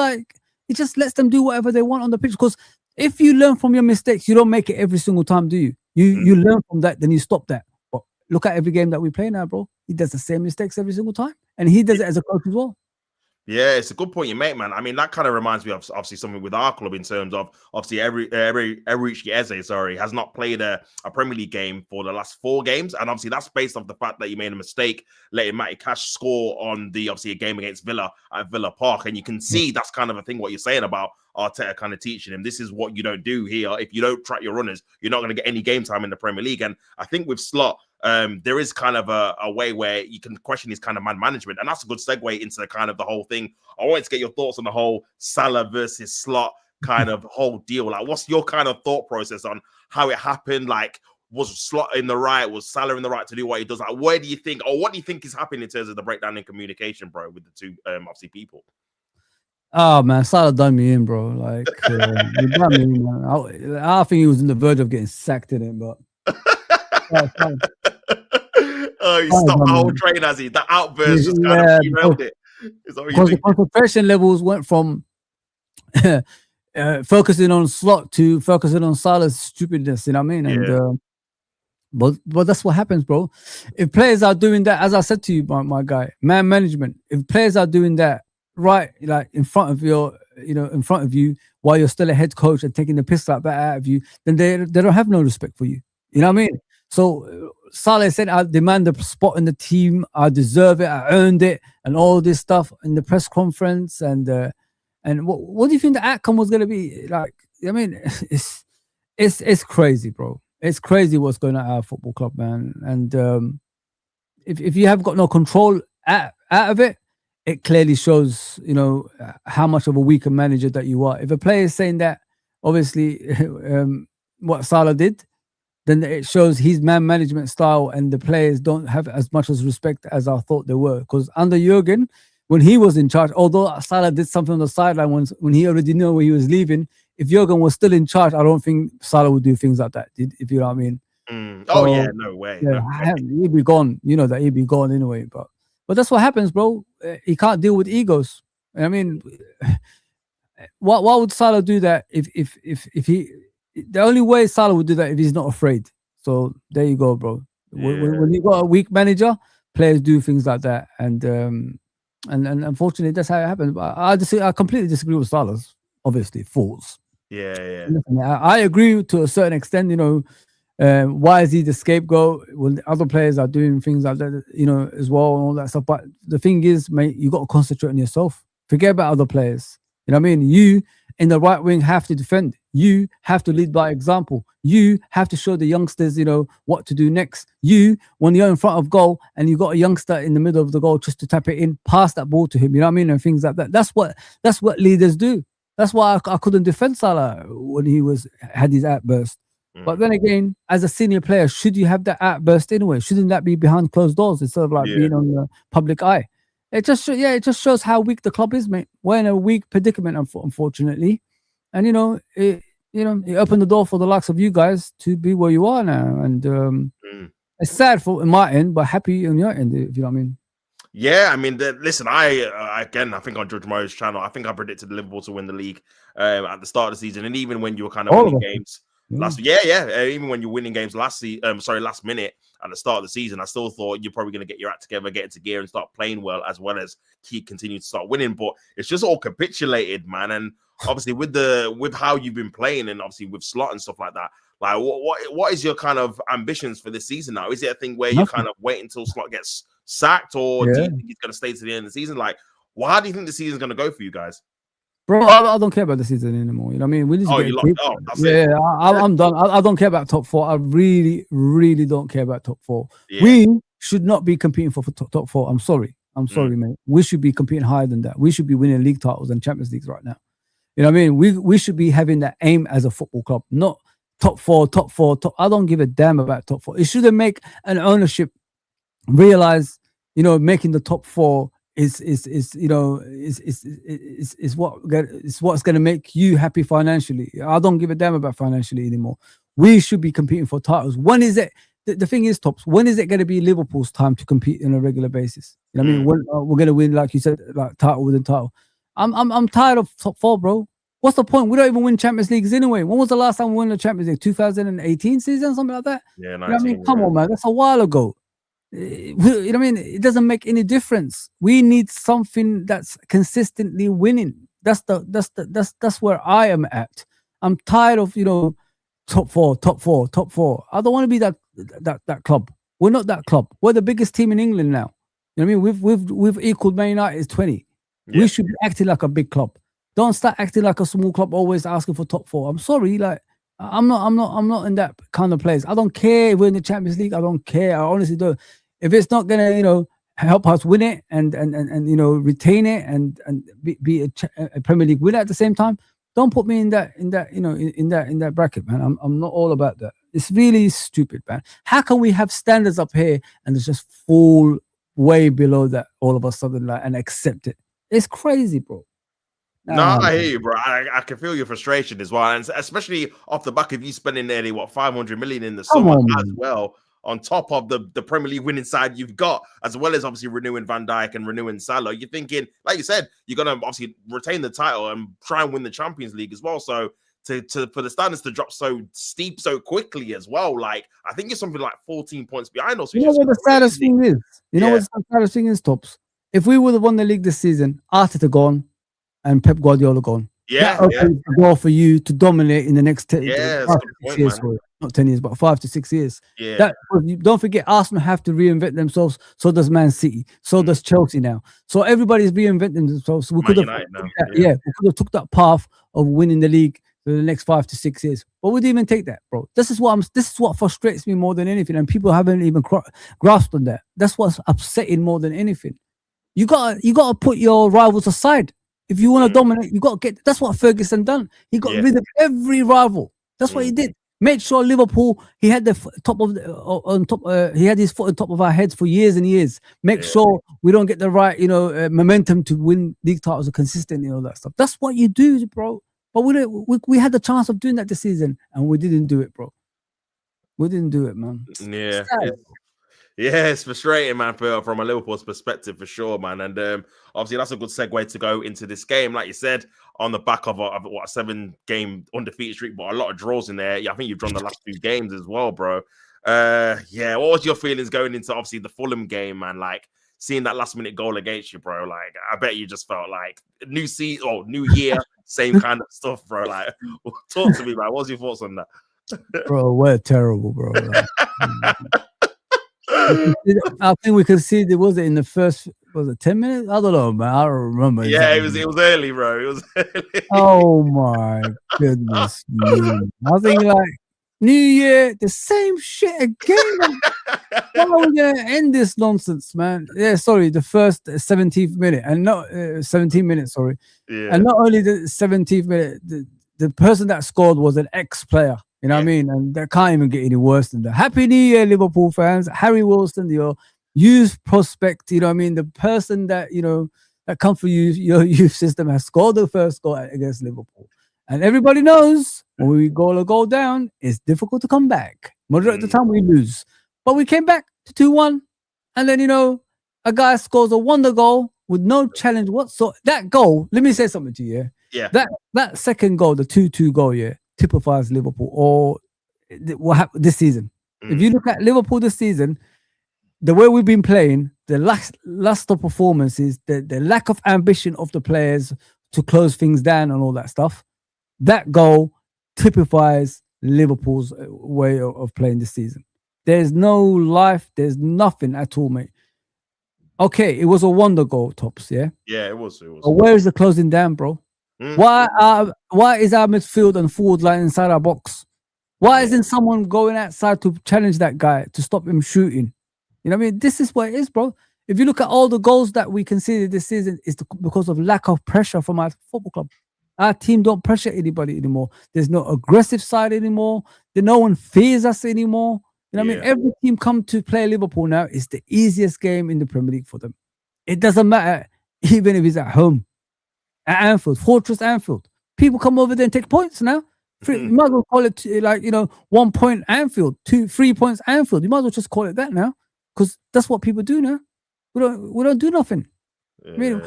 he just lets them do whatever they want on the pitch. Because if you learn from your mistakes, you don't make it every single time, do you? You learn from that, then you stop that. But look at every game that we play now, bro. He does the same mistakes every single time. And he does it as a coach as well. Yeah, it's a good point you make, man. I mean, that kind of reminds me of obviously something with our club in terms of obviously every Eze, has not played a Premier League game for the last 4 games, and obviously that's based off the fact that you made a mistake letting Matty Cash score on a game against Villa at Villa Park, and you can see that's kind of a thing what you're saying about Arteta kind of teaching him. This is what you don't do here. If you don't track your runners, you're not going to get any game time in the Premier League. And I think with Slot, there is kind of a way where you can question his kind of man management, and that's a good segue into kind of the whole thing. I wanted to get your thoughts on the whole Salah versus Slot kind of whole deal. Like, what's your kind of thought process on how it happened? Like, was Slot in the right? Was Salah in the right to do what he does? Like, where do you think, or what do you think is happening in terms of the breakdown in communication, bro, with the two obviously people? Oh man, Salah done me in, bro. Like, he done me in, man. I think he was on the verge of getting sacked in it, but. Oh, he stopped the whole train, has he? That outburst just kind of derailed it. Because the concentration levels went from focusing on Slot to focusing on Salah's stupidness, you know what I mean? And but that's what happens, bro. If players are doing that, as I said to you, my guy, man management, if players are doing that right, like in front of you while you're still a head coach and taking the piss like that out of you, then they don't have no respect for you. You know what I mean? So Salah said, I demand a spot in the team. I deserve it. I earned it, and all this stuff in the press conference. And what do you think the outcome was going to be? Like, I mean, it's crazy, bro. It's crazy what's going on at our football club, man. And if you have got no control out of it, it clearly shows, how much of a weaker manager that you are. If a player is saying that, obviously, what Salah did, then it shows his man management style, and the players don't have as much as respect as I thought they were. Because under Jurgen, when he was in charge, although Salah did something on the sideline when he already knew where he was leaving, if Jurgen was still in charge, I don't think Salah would do things like that, if you know what I mean. Oh So, yeah, no way, no way. he'd be gone. You know that he'd be gone anyway. But that's what happens, bro. He can't deal with egos. I mean, why would Salah do that if he? The only way Salah would do that if he's not afraid. So there you go, bro. When you got a weak manager, players do things like that, and unfortunately that's how it happens. But I completely disagree with Salah's obviously faults. Yeah. Listen, I agree to a certain extent. You know, why is he the scapegoat when other players are doing things like that? You know, as well and all that stuff. But the thing is, mate, you got to concentrate on yourself. Forget about other players. You know what I mean? You in the right wing have to defend. You have to lead by example. You have to show the youngsters, you know, what to do next. You, when you're in front of goal and you got a youngster in the middle of the goal just to tap it in, pass that ball to him. You know what I mean? And things like that. That's what leaders do. That's why I couldn't defend Salah when he had his outburst. But then again, as a senior player, should you have that outburst anyway? Shouldn't that be behind closed doors instead of being on the public eye? It just shows how weak the club is, mate. We're in a weak predicament, unfortunately, and it opened the door for the likes of you guys to be where you are now, and it's sad in my end, but happy on your end, if you know what I mean. Yeah, I mean, listen, I think on George Morrow's channel, I think I predicted Liverpool to win the league at the start of the season, and even when you were kind of winning games. Even when you're winning games last minute at the start of the season, I still thought you're probably going to get your act together, get into gear, and start playing well, as well as continue to start winning. But it's just all capitulated, man. And obviously, with how you've been playing, and obviously with Slot and stuff like that, like what is your kind of ambitions for this season now? Is it a thing where you kind of wait until Slot gets sacked, or do you think he's going to stay to the end of the season? Like, how do you think the season's going to go for you guys? Bro, I don't care about the season anymore. You know what I mean? We need to get I'm done. I don't care about top four. I really, really don't care about top four. Yeah. We should not be competing for top four. I'm sorry, mate. We should be competing higher than that. We should be winning league titles and Champions Leagues right now. You know what I mean? We should be having that aim as a football club, not top four. I don't give a damn about top four. It shouldn't make an ownership realize, making the top four is what's going to make you happy financially. I don't give a damn about financially anymore. We should be competing for titles. When is it? The thing is, Topps, when is it going to be Liverpool's time to compete on a regular basis? You know what I mean? When we're going to win, like you said, like title within title. I'm tired of top four, bro. What's the point? We don't even win Champions Leagues anyway. When was the last time we won the Champions League? 2018 season, something like that? Yeah, 19, you know what I mean? Come on, man. That's a while ago. You know what I mean? It doesn't make any difference. We need something that's consistently winning. That's where I am at. I'm tired of top four. I don't want to be that club. We're not that club. We're the biggest team in England now. You know what I mean? We've equaled Man United's 20. Yeah. We should be acting like a big club. Don't start acting like a small club, always asking for top four. I'm sorry, like I'm not in that kind of place. I don't care if we're in the Champions League. I don't care. I honestly don't. If it's not gonna, help us win it and retain it and be a Premier League winner at the same time, don't put me in that bracket, man. I'm not all about that. It's really stupid, man. How can we have standards up here and it's just fall way below that all of a sudden, and accept it? It's crazy, bro. No, I hear you, bro. I can feel your frustration as well, and especially off the back of you spending nearly 500 million in the summer as well, on top of the Premier League winning side you've got, as well as obviously renewing Van Dijk and renewing Salah. You're thinking, like you said, you're gonna obviously retain the title and try and win the Champions League as well. So for the standards to drop so steep so quickly as well, like I think it's something like 14 points behind us. You know what the saddest thing is? You know what the saddest thing is, Topps? If we would have won the league this season, Arteta gone and Pep Guardiola gone. That opens the door for you to dominate in the next 10 years. Not 10 years, but 5 to 6 years. Yeah. Don't forget, Arsenal have to reinvent themselves. So does Man City. So does Chelsea now. So everybody's reinventing themselves. So we could have took that path of winning the league for the next 5 to 6 years. But we didn't even take that, bro. This is what frustrates me more than anything. And people haven't even grasped on that. That's what's upsetting more than anything. You gotta put your rivals aside. If you want to dominate, you got to get. That's what Ferguson done. He got rid of every rival. That's what he did. Made sure Liverpool. He had the top of on top. He had his foot on top of our heads for years and years. Make sure we don't get the right, momentum to win league titles consistently and all that stuff. That's what you do, bro. But we had the chance of doing that this season, and we didn't do it, bro. We didn't do it, man. Yeah, Sad. it's frustrating, man, from a Liverpool's perspective for sure, man. And obviously that's a good segue to go into this game, like you said, on the back of a 7-game undefeated streak, but a lot of draws in there. Yeah, I think you've drawn the last 2 games as well, bro. Yeah, what was your feelings going into obviously the Fulham game, man? Like seeing that last-minute goal against you, bro. Like I bet you just felt like new season or new year, same kind of stuff, bro. Like talk to me, man. What's your thoughts on that? Bro, we're terrible, bro. Like, I think we could see was it in the first 10 minutes? I don't know, man. I don't remember. Yeah, exactly. it was early, bro. It was early. Oh my goodness me. I think like New Year, the same shit again. Why are we gonna end this nonsense, man? Yeah, sorry, the first 17th minute and not 17 minutes, sorry. Yeah. And not only the 17th minute, the person that scored was an ex-player. You know what I mean? And that can't even get any worse than that. Happy New Year, Liverpool fans. Harry Wilson, your youth prospect, you know what I mean? The person that, you know, that come for you, your youth system has scored the first goal against Liverpool. And everybody knows when we go down, it's difficult to come back. Majority of the time we lose. But we came back to 2-1. And then, you know, a guy scores a wonder goal with no challenge whatsoever. That goal, let me say something to you. Yeah. That second goal, the 2-2 goal, typifies Liverpool or what happened this season. If you look at Liverpool this season, the way we've been playing, the luster performances, the lack of ambition of the players to close things down and all that stuff, that goal typifies Liverpool's way of playing this season. There's no life, there's nothing at all, mate. Okay, it was a wonder goal, Topps, yeah? Yeah, it was. But where is the closing down, bro? Why is our midfield and forward line inside our box? Why isn't someone going outside to challenge that guy to stop him shooting? You know what I mean? This is what it is, bro. If you look at all the goals that we conceded this season, it's because of lack of pressure from our football club. Our team don't pressure anybody anymore. There's no aggressive side anymore. No one fears us anymore. You know what I mean? Every team come to play Liverpool now. It's the easiest game in the Premier League for them. It doesn't matter, even if it's at home. At Anfield, Fortress Anfield. People come over there and take points now. You might as well call it 1 point Anfield, 3 points Anfield. You might as well just call it that now. Because that's what people do now. We don't do nothing. I mean,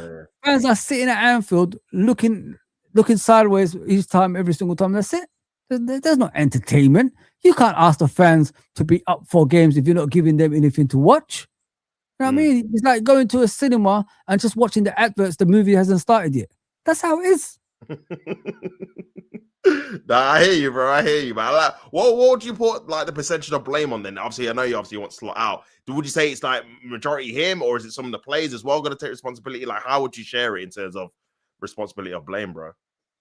fans are sitting at Anfield looking sideways each time, every single time. That's it. There's no entertainment. You can't ask the fans to be up for games if you're not giving them anything to watch. You know what I mean? It's like going to a cinema and just watching the adverts. The movie hasn't started yet. That's how it is. I hear you, bro. I hear you, man. Like, what would you put like the percentage of blame on then? Obviously, I know you want Slot out. Would you say it's like majority him, or is it some of the players as well going to take responsibility? Like, how would you share it in terms of responsibility of blame, bro?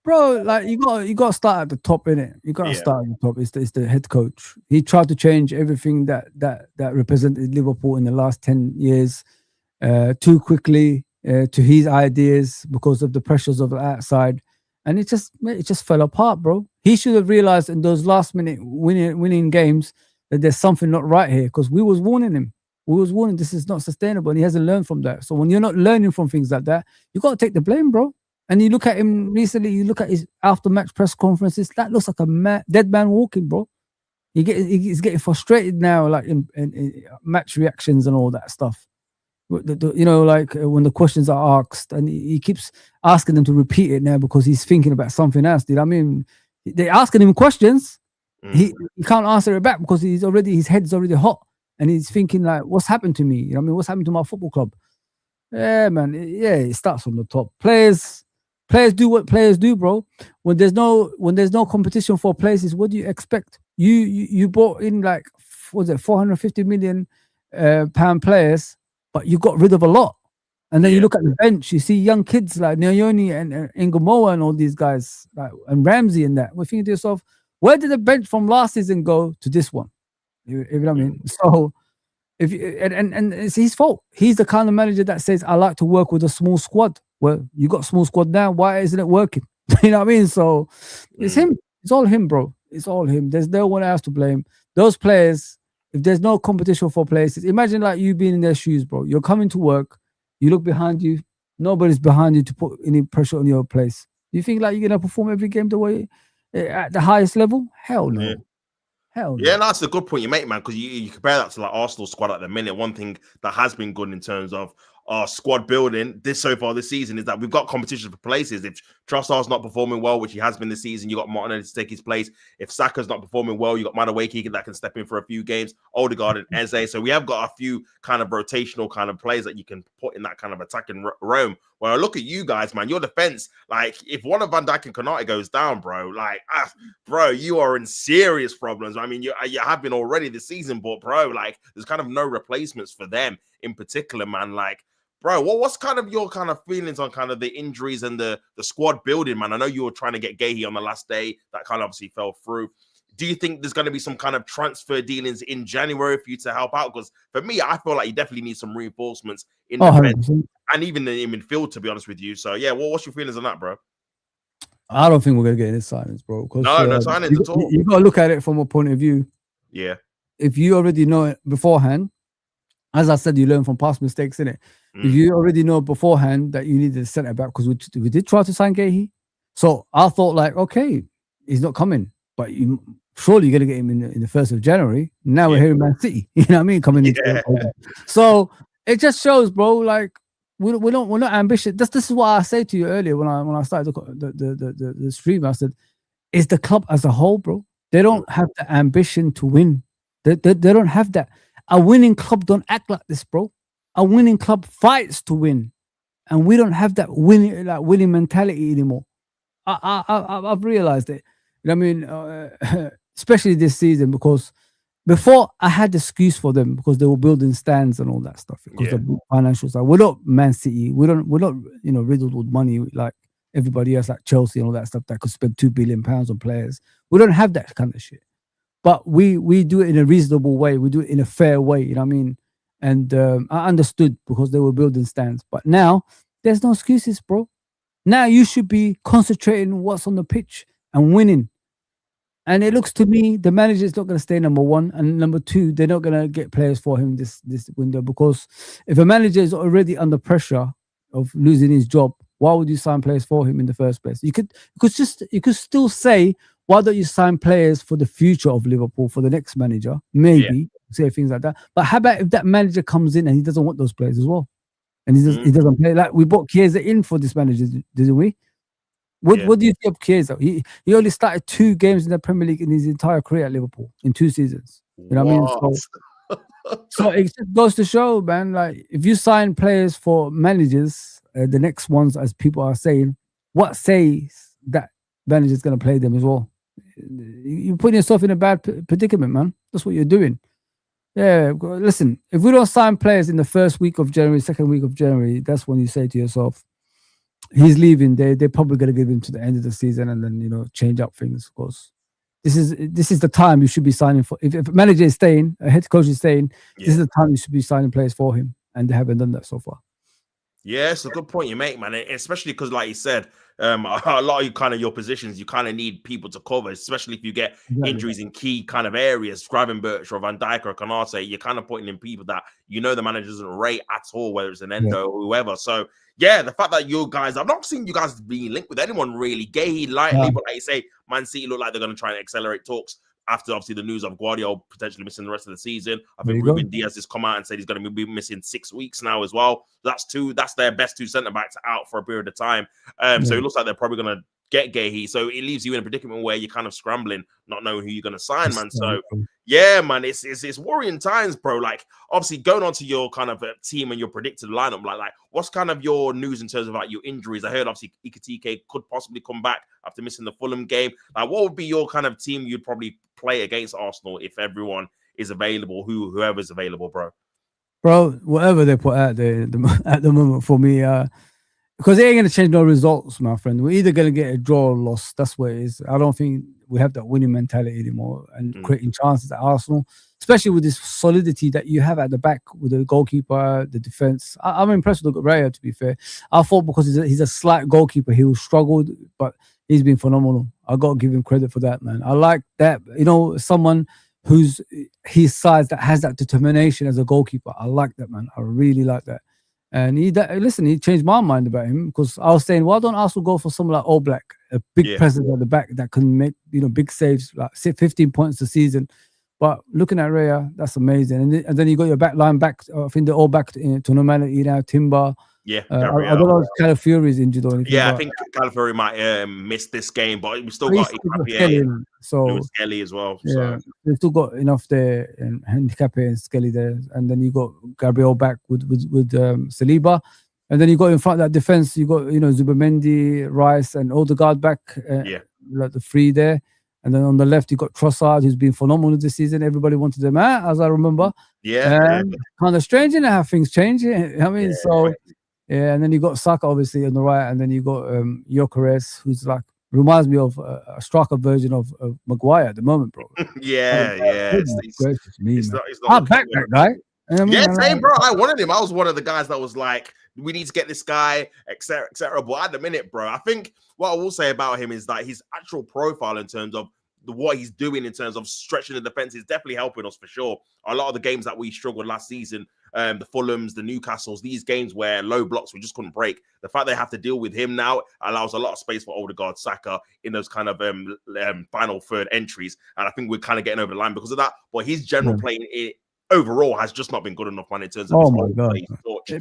Bro, like you got to start at the top, innit? You got to start at the top. It's the head coach. He tried to change everything that represented Liverpool in the last 10 years too quickly to his ideas because of the pressures of the outside, and it just fell apart, bro. He should have realized in those last minute winning games that there's something not right here, because we was warning him. We was warning this is not sustainable, and he hasn't learned from that. So when you're not learning from things like that, you got to take the blame, bro. And you look at him recently, you look at his after-match press conferences, that looks like a dead man walking, bro. He's getting frustrated now, like in match reactions and all that stuff. You know, like when the questions are asked, and he keeps asking them to repeat it now because he's thinking about something else. Dude, I mean, they're asking him questions. He can't answer it back because his head's already hot, and he's thinking like, what's happened to me? You know what I mean? What's happened to my football club? Yeah, man. Yeah, it starts from the top. Players do what players do, bro. When there's no competition for places, what do you expect? You bought in like, what was it, 450 million pound players, but you got rid of a lot. And then you look at the bench, you see young kids like Nyoni and Ngomoa and all these guys, like, and Ramsey and that. We're thinking to yourself, where did the bench from last season go to this one? You know what I mean? So and it's his fault. He's the kind of manager that says, I like to work with a small squad. Well, you got a small squad now. Why isn't it working? You know what I mean? So it's him. It's all him, bro. It's all him. There's no one else to blame. Those players, if there's no competition for places, imagine like you being in their shoes, bro. You're coming to work. You look behind you. Nobody's behind you to put any pressure on your place. You think like you're going to perform every game the way at the highest level? Hell no. Hell no. Yeah, no, that's a good point you make, man, because you compare that to like Arsenal's squad at the minute. One thing that has been good in terms of our squad building so far this season is that we've got competition for places. If Trossard's not performing well, which he has been this season, you got Martinelli to take his place. If Saka's not performing well, you got Madueke that can step in for a few games, Odegaard and Eze. So we have got a few kind of rotational kind of players that you can put in that kind of attacking realm. When I look at you guys, man, your defense, like if one of Van Dijk and Konate goes down, bro, like, bro, you are in serious problems. I mean, you have been already this season, but bro, like, there's kind of no replacements for them in particular, man. Like, bro, what's kind of your kind of feelings on kind of the injuries and the squad building, man? I know you were trying to get Gahey on the last day. That kind of obviously fell through. Do you think there's going to be some kind of transfer dealings in January for you to help out? Because for me, I feel like you definitely need some reinforcements in defense and even in midfield, to be honest with you. So, yeah, what's your feelings on that, bro? I don't think we're going to get any signings, bro. No signings at all. You got to look at it from a point of view. Yeah. If you already know it beforehand, as I said, you learn from past mistakes, innit? If you already know beforehand that you needed a centre back, because we did try to sign Gahey. So I thought, like, okay, he's not coming, but surely you're going to get him in the 1st of January. Now we're here in Man City. You know what I mean? Coming into so it just shows, bro, like, we're not ambitious. This is what I said to you earlier when I started the stream. I said, it's the club as a whole, bro. They don't have the ambition to win. They don't have that. A winning club don't act like this, bro. A winning club fights to win, and we don't have that winning mentality anymore. I've realized it. You know what I mean? Especially this season, because before I had the excuse for them because they were building stands and all that stuff because of the financial side. We're not Man City. We're not riddled with money like everybody else, like Chelsea and all that stuff that could spend £2 billion on players. We don't have that kind of shit. But we do it in a reasonable way. We do it in a fair way. You know what I mean? And I understood because they were building stands. But now there's no excuses, bro. Now you should be concentrating on what's on the pitch and winning. And it looks to me the manager is not going to stay number one, and number two, they're not going to get players for him this window, because if a manager is already under pressure of losing his job, why would you sign players for him in the first place? You could still say, why don't you sign players for the future of Liverpool, for the next manager? Maybe say things like that. But how about if that manager comes in and he doesn't want those players as well, and he doesn't play? Like we bought Chiesa in for this manager, didn't we? What do you think of Chiesa? He only started 2 games in the Premier League in his entire career at Liverpool in 2 seasons. You know what I mean? So it just goes to show, man, like if you sign players for managers, the next ones, as people are saying, what says that manager's going to play them as well? You're putting yourself in a bad predicament, man. That's what you're doing. Yeah, listen, if we don't sign players in the first week of January, second week of January, that's when you say to yourself, he's leaving. They're probably going to give him to the end of the season and then, change up things, because this is the time you should be signing for. If a manager is staying, a head coach is staying, this is the time you should be signing players for him, and they haven't done that so far. Yeah, it's a good point you make, man. Especially because, like you said, a lot of your positions, you kind of need people to cover, especially if you get injuries in key kind of areas. Gravenberch or Van Dijk or Konate, you're kind of putting in people that the manager doesn't rate at all, whether it's an Endo or whoever. So, yeah, the fact that you guys, I've not seen you guys being linked with anyone really. Gahey lightly, but like you say, Man City look like they're going to try and accelerate talks after obviously the news of Guardiola potentially missing the rest of the season. I think Ruben Diaz has come out and said he's going to be missing 6 weeks now as well. That's their best 2 centre-backs out for a period of time. So it looks like they're probably going to get Gahey. So it leaves you in a predicament where you're kind of scrambling, not knowing who you're going to sign, man. So yeah, man, it's worrying times, bro. Like obviously going on to your kind of team and your predicted lineup, like what's kind of your news in terms of like your injuries? I heard obviously Ekitike could possibly come back after missing the Fulham game. Like what would be your kind of team you'd probably play against Arsenal if everyone is available, whoever's available, bro? Whatever they put out there at the moment for me, because it ain't going to change no results, my friend. We're either going to get a draw or loss. That's what it is. I don't think we have that winning mentality anymore and creating chances at Arsenal, especially with this solidity that you have at the back with the goalkeeper, the defense. I'm impressed with Raya, to be fair. I thought because he's a slight goalkeeper, he struggled, but he's been phenomenal. I got to give him credit for that, man. I like that. Someone who's his size that has that determination as a goalkeeper. I like that, man. I really like that. And he changed my mind about him, because I was saying, why don't Arsenal go for someone like All Black, a big presence at the back that can make big saves, like 15 points a season. But looking at Raya, that's amazing. And then you got your back line back. I think they're all back to normality now. Timber. Yeah, I don't know if Calafiori is injured or anything. Yeah, I think Calafiori might miss this game, but we still got Skelly, so Lewis Skelly as well. Yeah, they've still got enough there, and Handicapé and Skelly there, and then you got Gabriel back with Saliba, and then you got in front of that defense, you got Zubimendi, Rice, and Odegaard back. Like the three there. And then on the left, you got Trossard, who's been phenomenal this season. Everybody wanted them out, as I remember. Kind of strange, how things change. I mean, and then you got Saka, obviously, on the right, and then you got Gyökeres, who's like, reminds me of a striker version of Maguire at the moment, bro. It's not back that guy. Same, bro. I wanted him. I was one of the guys that was like, we need to get this guy, etc., etc. But at the minute, bro, I think what I will say about him is that his actual profile in terms of what he's doing in terms of stretching the defense is definitely helping us for sure. A lot of the games that we struggled last season, the Fulhams, the Newcastles, these games where low blocks we just couldn't break. The fact they have to deal with him now allows a lot of space for Odegaard, Saka in those kind of final third entries. And I think we're kind of getting over the line because of that. But his general playing overall has just not been good enough, man, in terms of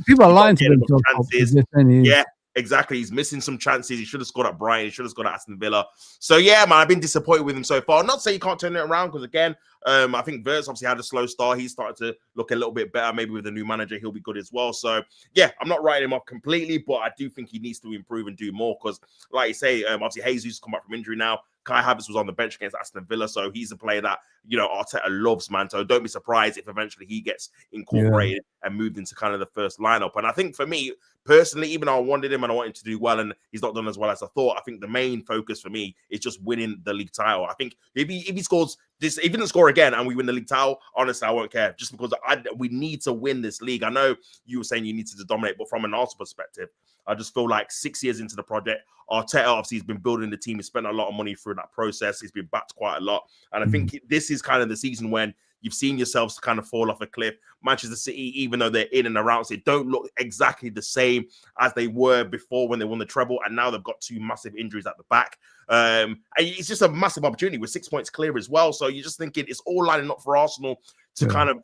people are lying to themselves. Yeah, exactly. He's missing some chances. He should have scored at Brighton. He should have scored at Aston Villa. So, yeah, man, I've been disappointed with him so far. Not saying you can't turn it around because, again, I think Wirtz obviously had a slow start. He's started to look a little bit better. Maybe with a new manager, he'll be good as well. So, yeah, I'm not writing him off completely, but I do think he needs to improve and do more because, like you say, obviously Jesus has come back from injury now. Kai Havertz was on the bench against Aston Villa, so he's a player that, Arteta loves, man. So don't be surprised if eventually he gets incorporated and moved into kind of the first lineup. And I think for me, personally, even though I wanted him and I wanted him to do well and he's not done as well as I thought, I think the main focus for me is just winning the league title. I think if he scores this, if he doesn't score again and we win the league title, honestly, I won't care, just because we need to win this league. I know you were saying you need to dominate, but from an Arsenal perspective, I just feel like 6 years into the project, Arteta obviously has been building the team. He's spent a lot of money through that process. He's been backed quite a lot. And I think this is kind of the season when you've seen yourselves kind of fall off a cliff. Manchester City, even though they're in and around, they don't look exactly the same as they were before when they won the treble. And now they've got two massive injuries at the back. And it's just a massive opportunity with 6 points clear as well. So you're just thinking it's all lining up for Arsenal to kind of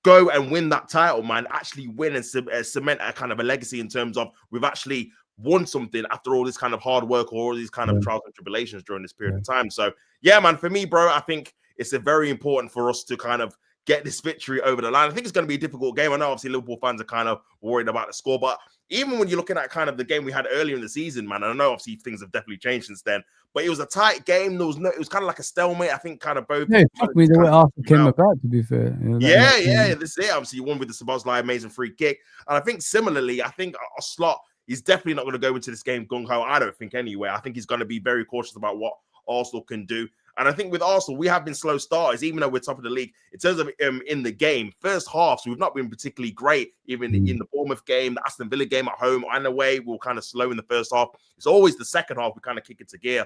go and win that title, man, actually win and cement a kind of a legacy in terms of we've actually won something after all this kind of hard work or all these kind of trials and tribulations during this period of time. So, yeah, man, for me, bro, I think it's very important for us to kind of get this victory over the line. I think it's going to be a difficult game. I know, obviously, Liverpool fans are kind of worried about the score, but even when you're looking at kind of the game we had earlier in the season, man, and I know, obviously, things have definitely changed since then, but it was a tight game. It was kind of like a stalemate. I think kind of both. Yeah, it took me the way Arsenal came about, to be fair. This is it. Obviously, you won with the Szoboszlai amazing free kick. And I think similarly, I think a slot, he's definitely not going to go into this game gung-ho, I don't think, anyway. I think he's going to be very cautious about what Arsenal can do. And I think with Arsenal, we have been slow starters, even though we're top of the league. In terms of in the game, first halves, we've not been particularly great. Even in the Bournemouth game, the Aston Villa game at home and away, we're kind of slow in the first half. It's always the second half we kind of kick into gear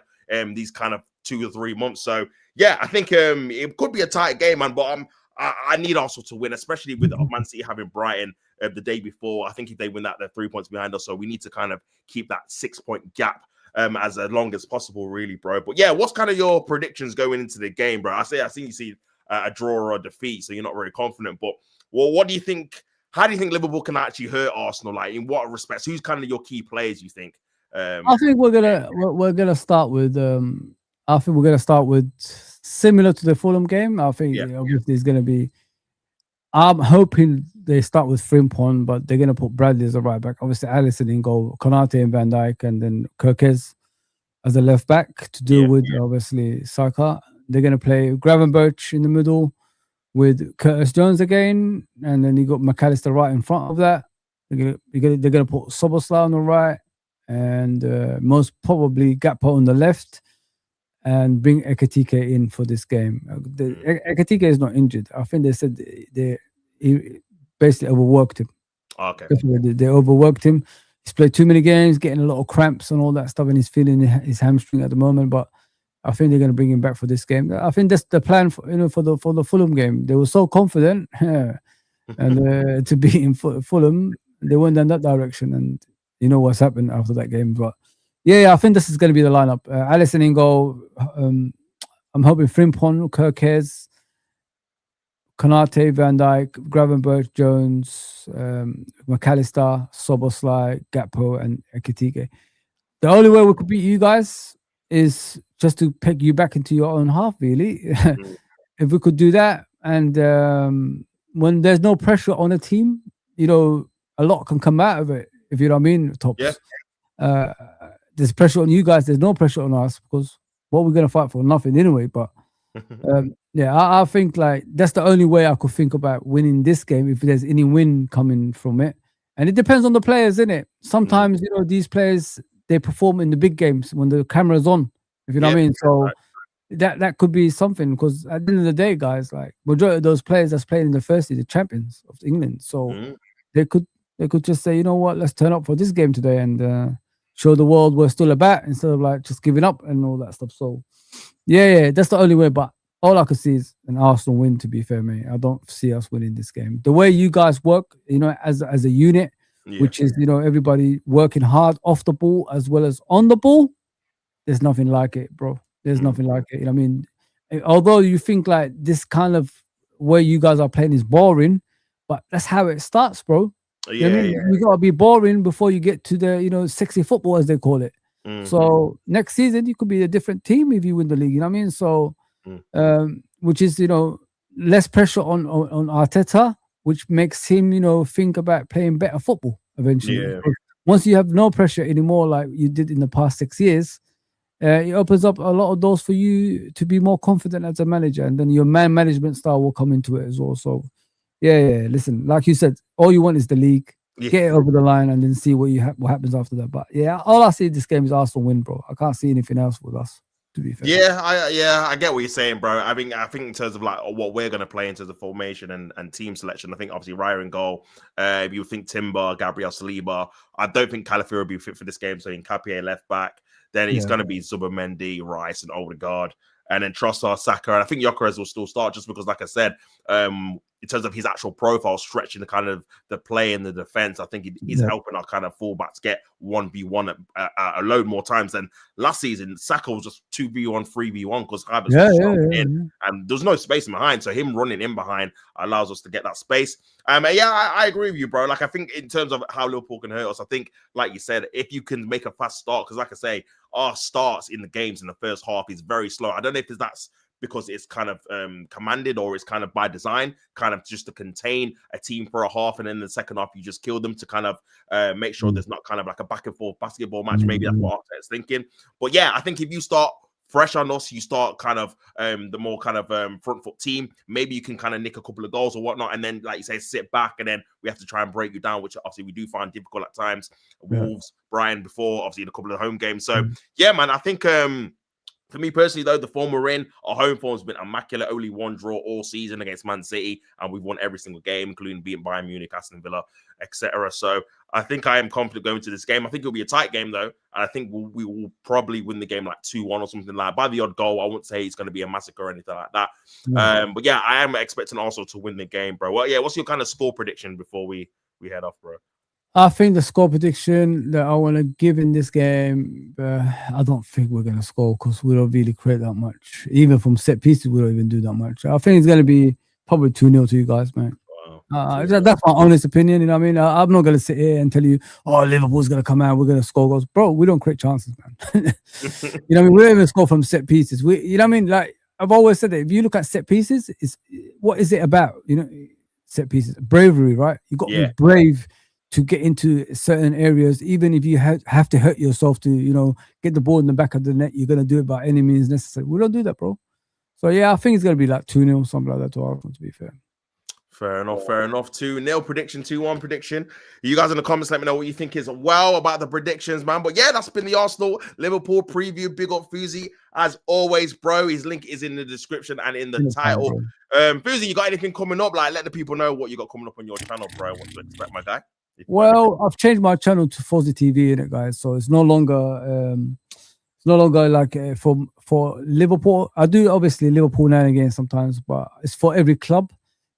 these kind of 2 or 3 months. So, yeah, I think it could be a tight game, man, but I need Arsenal to win, especially with Man City having Brighton the day before. I think if they win that, they're 3 points behind us. So we need to kind of keep that 6 point gap as long as possible, really, bro. But yeah, what's kind of your predictions going into the game, bro? I see you see a draw or a defeat, so you're not very confident. But what do you think? How do you think Liverpool can actually hurt Arsenal? Like, in what respects? Who's kind of your key players, you think? I think we're gonna start with. I think we're gonna start with similar to the Fulham game. I think obviously it's gonna be. I'm hoping they start with Frimpong, but they're going to put Bradley as a right back. Obviously, Alisson in goal, Konate and Van Dijk, and then Kirkes as a left back to deal with, obviously, Saka. They're going to play Gravenberch in the middle with Curtis Jones again, and then you got McAllister right in front of that. They're going to put Szoboszlai on the right, and most probably Gakpo on the left, and bring Ekitike in for this game. Ekitike is not injured. I think they said he basically overworked him. Okay. They overworked him. He's played too many games, getting a lot of cramps and all that stuff, and he's feeling his hamstring at the moment. But I think they're going to bring him back for this game. I think that's the plan for the Fulham game. They were so confident and to be in Fulham, They went in that direction, and you know what's happened after that game. But yeah, I think this is going to be the lineup. Alisson in goal. I'm hoping Frimpong, Kirkes, Konate, Van Dijk, Gravenberch, Jones, McAllister, Soboslai, Gakpo, and Ekitike. The only way we could beat you guys is just to peg you back into your own half, really. If we could do that, and when there's no pressure on a team, you know, a lot can come out of it, if you know what I mean, Topps. Yeah. There's pressure on you guys, there's no pressure on us, because what we're going to fight for? Nothing anyway. But yeah, I think like that's the only way I could think about winning this game, if there's any win coming from it. And it depends on the players, innit? Sometimes, you know, these players, they perform in the big games when the camera's on, if you know what I mean. So that could be something, because at the end of the day, guys, like majority of those players that's playing in the first league, the champions of England. So they could just say, you know what, let's turn up for this game today and show the world we're still about, instead of like just giving up and all that stuff. So yeah, that's the only way. But all I could see is an Arsenal win, to be fair, mate. I don't see us winning this game. The way you guys work, you know, as a unit, which is, you know, everybody working hard off the ball as well as on the ball, there's nothing like it, bro. There's nothing like it. You know what I mean? Although you think like this kind of way you guys are playing is boring, but that's how it starts, bro. You know what I mean? You gotta be boring before you get to the, you know, sexy football, as they call it. So next season you could be a different team if you win the league. You know what I mean? So which is, you know, less pressure on Arteta, which makes him, you know, think about playing better football eventually. Once you have no pressure anymore, like you did in the past 6 years, it opens up a lot of doors for you to be more confident as a manager, and then your man management style will come into it as well. So yeah. Listen, like you said, all you want is the league. Get it over the line, and then see what happens after that. But yeah, all I see in this game is Arsenal win, bro. I can't see anything else with us, to be fair. I get what you're saying, bro. I think in terms of like what we're gonna play in terms of formation and team selection, I think obviously Raya in goal. If you think Timber, Gabriel Saliba, I don't think Calafiori will be fit for this game. So in Capie left back, then it's gonna be Zubomendi, Rice, and Odegaard, and then Trossard, Saka, and I think Gyökeres will still start, just because, like I said, in terms of his actual profile, stretching the kind of the play in the defense, I think he's helping our kind of fullbacks get 1v1 a load more times than last season. Saka was just 2v1, 3v1 because Havertz was in, and there's no space behind. So him running in behind allows us to get that space. I agree with you, bro. Like, I think in terms of how Liverpool can hurt us, I think, like you said, if you can make a fast start, because like I say, our starts in the games in the first half is very slow. I don't know if that's because it's kind of commanded, or it's kind of by design, kind of just to contain a team for a half, and then in the second half you just kill them to kind of make sure there's not kind of like a back and forth basketball match. Maybe that's what Arteta's thinking. But yeah, I think if you start fresh on us, you start kind of the more kind of front foot team, maybe you can kind of nick a couple of goals or whatnot, and then, like you say, sit back, and then we have to try and break you down, which obviously we do find difficult at times. Wolves, Brian, before, obviously in a couple of home games. So yeah, man, I think for me personally, though, the form we're in, our home form's been immaculate. Only one draw all season against Man City, and we've won every single game, including beating Bayern Munich, Aston Villa, etc. So I think I am confident going to this game. I think it'll be a tight game, though, and I think we will probably win the game like 2-1 or something like that. By the odd goal. I won't say it's going to be a massacre or anything like that. But yeah, I am expecting also to win the game, bro. Well, yeah, what's your kind of score prediction before we head off, bro? I think the score prediction that I want to give in this game, I don't think we're going to score, because we don't really create that much. Even from set pieces, we don't even do that much. I think it's going to be probably 2-0 to you guys, man. Wow. That's my honest opinion. You know what I mean? I'm not going to sit here and tell you, oh, Liverpool's going to come out, we're going to score goals. Bro, we don't create chances, man. You know what I mean? We don't even score from set pieces. You know what I mean? Like, I've always said that if you look at set pieces, what is it about? You know, set pieces, bravery, right? You got to be brave to get into certain areas, even if you have to hurt yourself to, you know, get the ball in the back of the net. You're going to do it by any means necessary. We don't do that, bro. So yeah, I think it's going to be like 2-0, something like that to Arsenal, to be fair. Fair enough. 2-0 prediction, 2-1 prediction. You guys in the comments, let me know what you think as well about the predictions, man. But yeah, that's been the Arsenal Liverpool preview. Big up Fozi, as always, bro. His link is in the description and in the title. Fozi, you got anything coming up? Like, let the people know what you got coming up on your channel, bro. What to expect, my guy? Well, I've changed my channel to Fozi TV in it, guys. So it's no longer like for Liverpool. I do obviously Liverpool now and again sometimes, but it's for every club.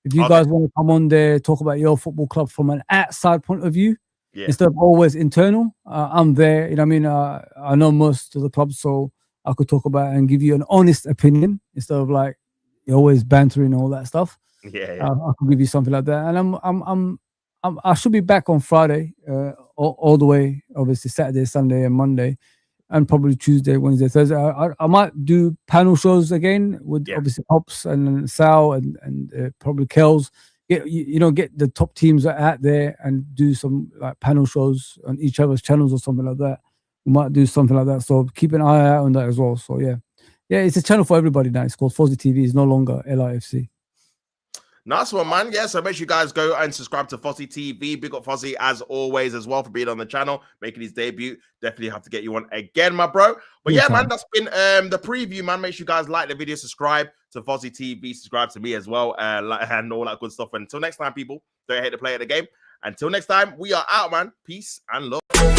If you guys want to come on there, talk about your football club from an outside point of view, instead of always internal, I'm there. You know what I mean? I know most of the clubs, so I could talk about and give you an honest opinion instead of like you're always bantering and all that stuff. I could give you something like that. And I should be back on Friday, all the way, obviously Saturday, Sunday, and Monday, and probably Tuesday, Wednesday, Thursday. I might do panel shows again with obviously Topps and Sal and probably Kells. Get the top teams out there and do some like panel shows on each other's channels or something like that. We might do something like that. So keep an eye out on that as well. So yeah, it's a channel for everybody now. It's called Fozi TV. It's no longer LIFC. Nice one, man. Yeah, so make sure you guys go and subscribe to Fozi TV. Big up Fozi as always as well for being on the channel, making his debut. Definitely have to get you on again, my bro. But yeah, man, that's been the preview, man. Make sure you guys like the video, subscribe to Fozi TV, subscribe to me as well, and all that good stuff. And until next time, people, don't hate to play at the game. Until next time, we are out, man. Peace and love.